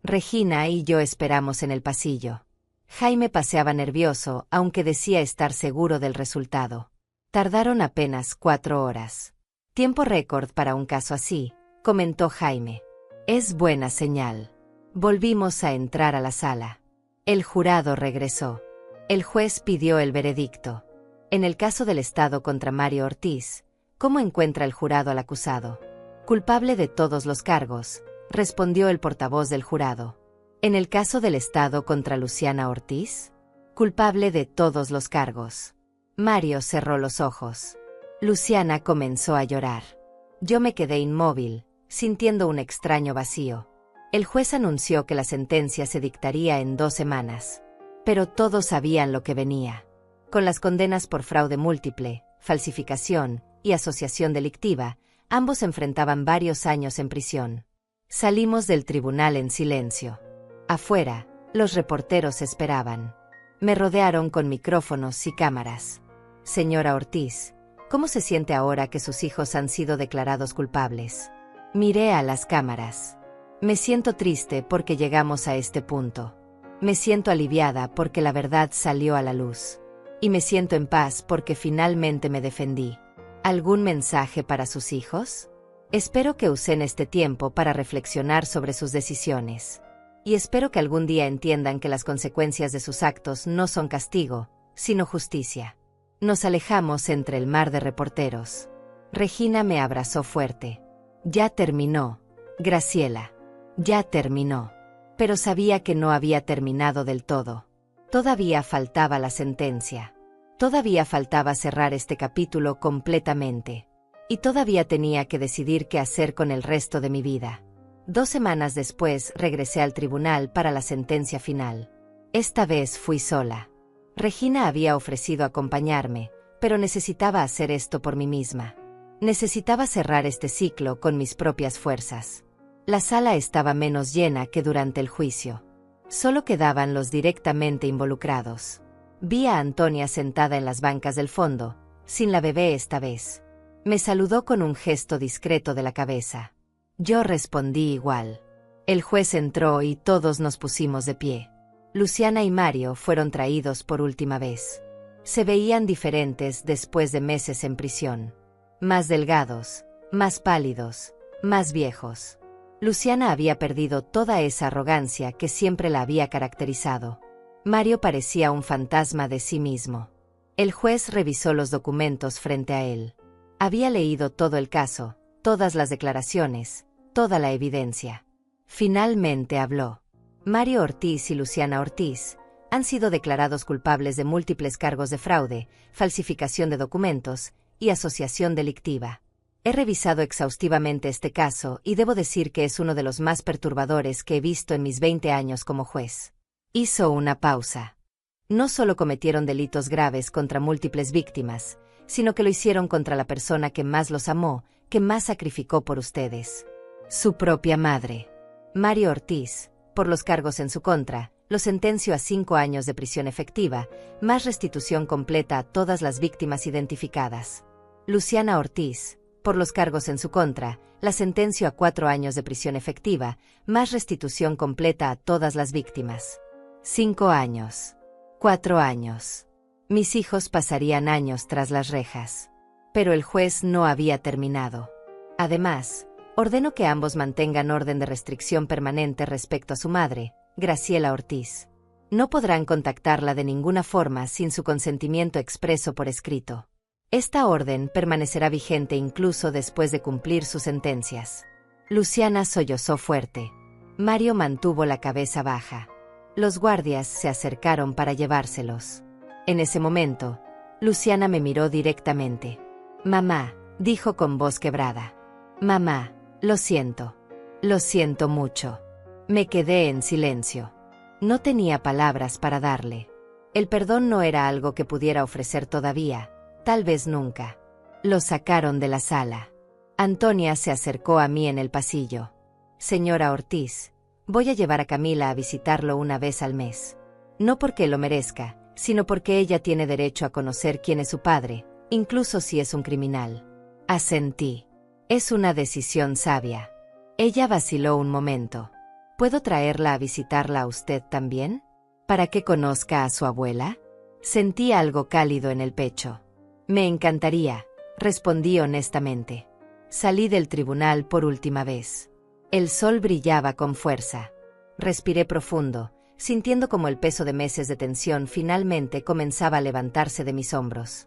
Regina y yo esperamos en el pasillo. Jaime paseaba nervioso, aunque decía estar seguro del resultado. Tardaron apenas 4 horas. Tiempo récord para un caso así, comentó Jaime. Es buena señal. Volvimos a entrar a la sala. El jurado regresó. El juez pidió el veredicto. En el caso del Estado contra Mario Ortiz, ¿cómo encuentra el jurado al acusado? Culpable de todos los cargos, respondió el portavoz del jurado. En el caso del Estado contra Luciana Ortiz, culpable de todos los cargos. Mario cerró los ojos. Luciana comenzó a llorar. Yo me quedé inmóvil, sintiendo un extraño vacío. El juez anunció que la sentencia se dictaría en 2 semanas. Pero todos sabían lo que venía. Con las condenas por fraude múltiple, falsificación y asociación delictiva, ambos enfrentaban varios años en prisión. Salimos del tribunal en silencio. Afuera, los reporteros esperaban. Me rodearon con micrófonos y cámaras. Señora Ortiz, ¿cómo se siente ahora que sus hijos han sido declarados culpables? Miré a las cámaras. Me siento triste porque llegamos a este punto. Me siento aliviada porque la verdad salió a la luz. Y me siento en paz porque finalmente me defendí. ¿Algún mensaje para sus hijos? Espero que usen este tiempo para reflexionar sobre sus decisiones. Y espero que algún día entiendan que las consecuencias de sus actos no son castigo, sino justicia. Nos alejamos entre el mar de reporteros. Regina me abrazó fuerte. Ya terminó, Graciela. Ya terminó. Pero sabía que no había terminado del todo. Todavía faltaba la sentencia. Todavía faltaba cerrar este capítulo completamente. Y todavía tenía que decidir qué hacer con el resto de mi vida. 2 semanas después regresé al tribunal para la sentencia final. Esta vez fui sola. Regina había ofrecido acompañarme, pero necesitaba hacer esto por mí misma. Necesitaba cerrar este ciclo con mis propias fuerzas. La sala estaba menos llena que durante el juicio. Solo quedaban los directamente involucrados. Vi a Antonia sentada en las bancas del fondo, sin la bebé esta vez. Me saludó con un gesto discreto de la cabeza. Yo respondí igual. El juez entró y todos nos pusimos de pie. Luciana y Mario fueron traídos por última vez. Se veían diferentes después de meses en prisión. Más delgados, más pálidos, más viejos. Luciana había perdido toda esa arrogancia que siempre la había caracterizado. Mario parecía un fantasma de sí mismo. El juez revisó los documentos frente a él. Había leído todo el caso, todas las declaraciones, toda la evidencia. Finalmente habló. Mario Ortiz y Luciana Ortiz han sido declarados culpables de múltiples cargos de fraude, falsificación de documentos y asociación delictiva. He revisado exhaustivamente este caso y debo decir que es uno de los más perturbadores que he visto en mis 20 años como juez. Hizo una pausa. No solo cometieron delitos graves contra múltiples víctimas, sino que lo hicieron contra la persona que más los amó, que más sacrificó por ustedes. Su propia madre. Mario Ortiz, por los cargos en su contra, lo sentenció a 5 años de prisión efectiva, más restitución completa a todas las víctimas identificadas. Luciana Ortiz, por los cargos en su contra, la sentenció a 4 años de prisión efectiva, más restitución completa a todas las víctimas. 5 años. 4 años. Mis hijos pasarían años tras las rejas. Pero el juez no había terminado. Además, ordenó que ambos mantengan orden de restricción permanente respecto a su madre, Graciela Ortiz. No podrán contactarla de ninguna forma sin su consentimiento expreso por escrito. Esta orden permanecerá vigente incluso después de cumplir sus sentencias. Luciana sollozó fuerte. Mario mantuvo la cabeza baja. Los guardias se acercaron para llevárselos. En ese momento, Luciana me miró directamente. «Mamá», dijo con voz quebrada. «Mamá, lo siento. Lo siento mucho. Me quedé en silencio. No tenía palabras para darle. El perdón no era algo que pudiera ofrecer todavía, tal vez nunca. Lo sacaron de la sala. Antonia se acercó a mí en el pasillo. Señora Ortiz, voy a llevar a Camila a visitarlo una vez al mes. No porque lo merezca, sino porque ella tiene derecho a conocer quién es su padre, incluso si es un criminal. Asentí. Es una decisión sabia. Ella vaciló un momento. ¿Puedo traerla a visitarla a usted también? ¿Para que conozca a su abuela? Sentí algo cálido en el pecho. Me encantaría, respondí honestamente. Salí del tribunal por última vez. El sol brillaba con fuerza. Respiré profundo, sintiendo como el peso de meses de tensión finalmente comenzaba a levantarse de mis hombros.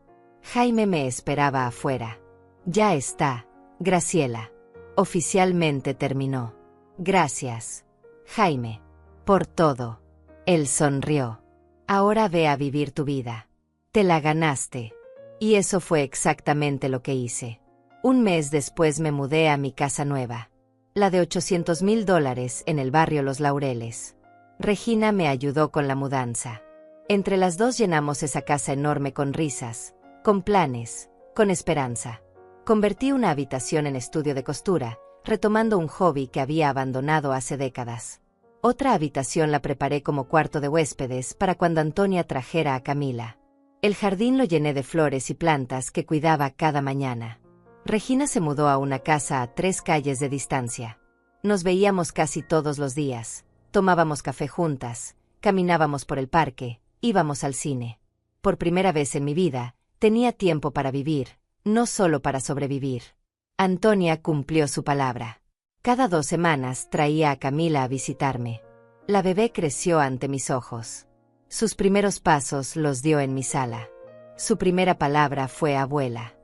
Jaime me esperaba afuera. Ya está, Graciela. Oficialmente terminó. Gracias, Jaime, por todo. Él sonrió. Ahora ve a vivir tu vida. Te la ganaste. Y eso fue exactamente lo que hice. Un mes después me mudé a mi casa nueva. La de $800,000 en el barrio Los Laureles. Regina me ayudó con la mudanza. Entre las dos llenamos esa casa enorme con risas, con planes, con esperanza. Convertí una habitación en estudio de costura, retomando un hobby que había abandonado hace décadas. Otra habitación la preparé como cuarto de huéspedes para cuando Antonia trajera a Camila. El jardín lo llené de flores y plantas que cuidaba cada mañana. Regina se mudó a una casa a 3 calles de distancia. Nos veíamos casi todos los días, tomábamos café juntas, caminábamos por el parque, íbamos al cine. Por primera vez en mi vida, tenía tiempo para vivir, no solo para sobrevivir. Antonia cumplió su palabra. Cada 2 semanas traía a Camila a visitarme. La bebé creció ante mis ojos. Sus primeros pasos los dio en mi sala. Su primera palabra fue abuela.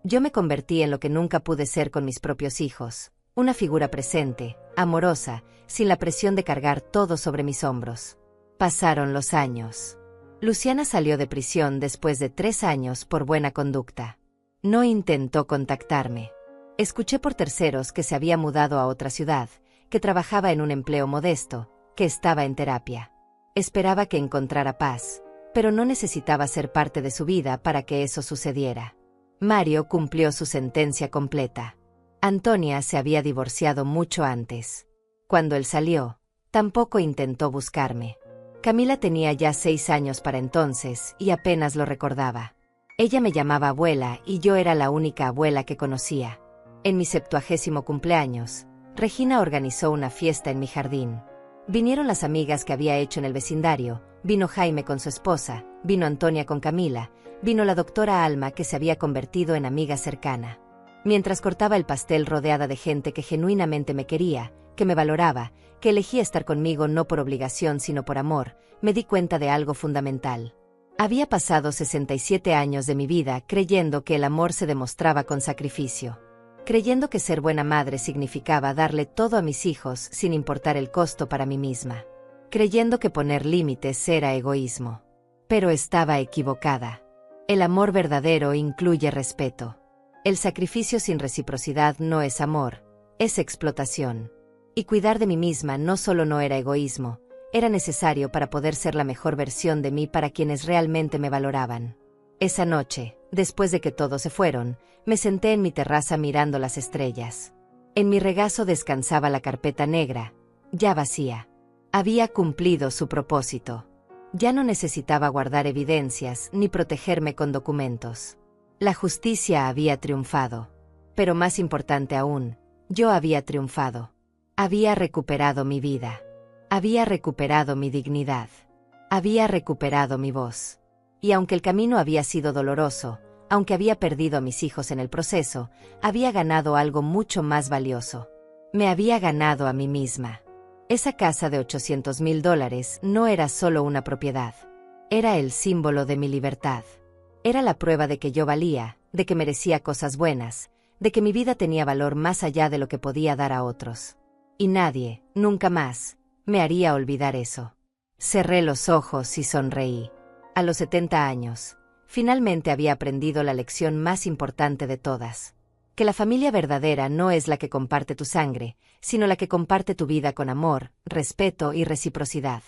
Yo me convertí en lo que nunca pude ser con mis propios hijos, una figura presente, amorosa, sin la presión de cargar todo sobre mis hombros. Pasaron los años. Luciana salió de prisión después de 3 años por buena conducta. No intentó contactarme. Escuché por terceros que se había mudado a otra ciudad, que trabajaba en un empleo modesto, que estaba en terapia. Esperaba que encontrara paz, pero no necesitaba ser parte de su vida para que eso sucediera. Mario cumplió su sentencia completa. Antonia se había divorciado mucho antes. Cuando él salió, tampoco intentó buscarme. Camila tenía ya 6 años para entonces y apenas lo recordaba. Ella me llamaba abuela y yo era la única abuela que conocía. En mi 70º cumpleaños, Regina organizó una fiesta en mi jardín. Vinieron las amigas que había hecho en el vecindario, vino Jaime con su esposa, vino Antonia con Camila, vino la doctora Alma que se había convertido en amiga cercana. Mientras cortaba el pastel rodeada de gente que genuinamente me quería, que me valoraba, que elegía estar conmigo no por obligación sino por amor, me di cuenta de algo fundamental. Había pasado 67 años de mi vida creyendo que el amor se demostraba con sacrificio. Creyendo que ser buena madre significaba darle todo a mis hijos sin importar el costo para mí misma. Creyendo que poner límites era egoísmo. Pero estaba equivocada. El amor verdadero incluye respeto. El sacrificio sin reciprocidad no es amor, es explotación. Y cuidar de mí misma no solo no era egoísmo, era necesario para poder ser la mejor versión de mí para quienes realmente me valoraban. Esa noche, después de que todos se fueron, me senté en mi terraza mirando las estrellas. En mi regazo descansaba la carpeta negra, ya vacía. Había cumplido su propósito. Ya no necesitaba guardar evidencias ni protegerme con documentos. La justicia había triunfado. Pero más importante aún, yo había triunfado. Había recuperado mi vida. Había recuperado mi dignidad. Había recuperado mi voz. Y aunque el camino había sido doloroso, aunque había perdido a mis hijos en el proceso, había ganado algo mucho más valioso. Me había ganado a mí misma. Esa casa de $800,000 no era solo una propiedad. Era el símbolo de mi libertad. Era la prueba de que yo valía, de que merecía cosas buenas, de que mi vida tenía valor más allá de lo que podía dar a otros. Y nadie, nunca más, me haría olvidar eso. Cerré los ojos y sonreí. A los 70 años, finalmente había aprendido la lección más importante de todas. que la familia verdadera no es la que comparte tu sangre, sino la que comparte tu vida con amor, respeto y reciprocidad.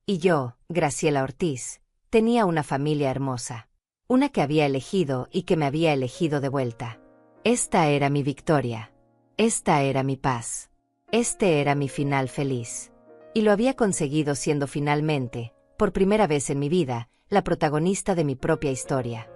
Y yo, Graciela Ortiz, tenía una familia hermosa. Una que había elegido y que me había elegido de vuelta. Esta era mi victoria. Esta era mi paz. Este era mi final feliz. Y lo había conseguido siendo finalmente, por primera vez en mi vida, la protagonista de mi propia historia.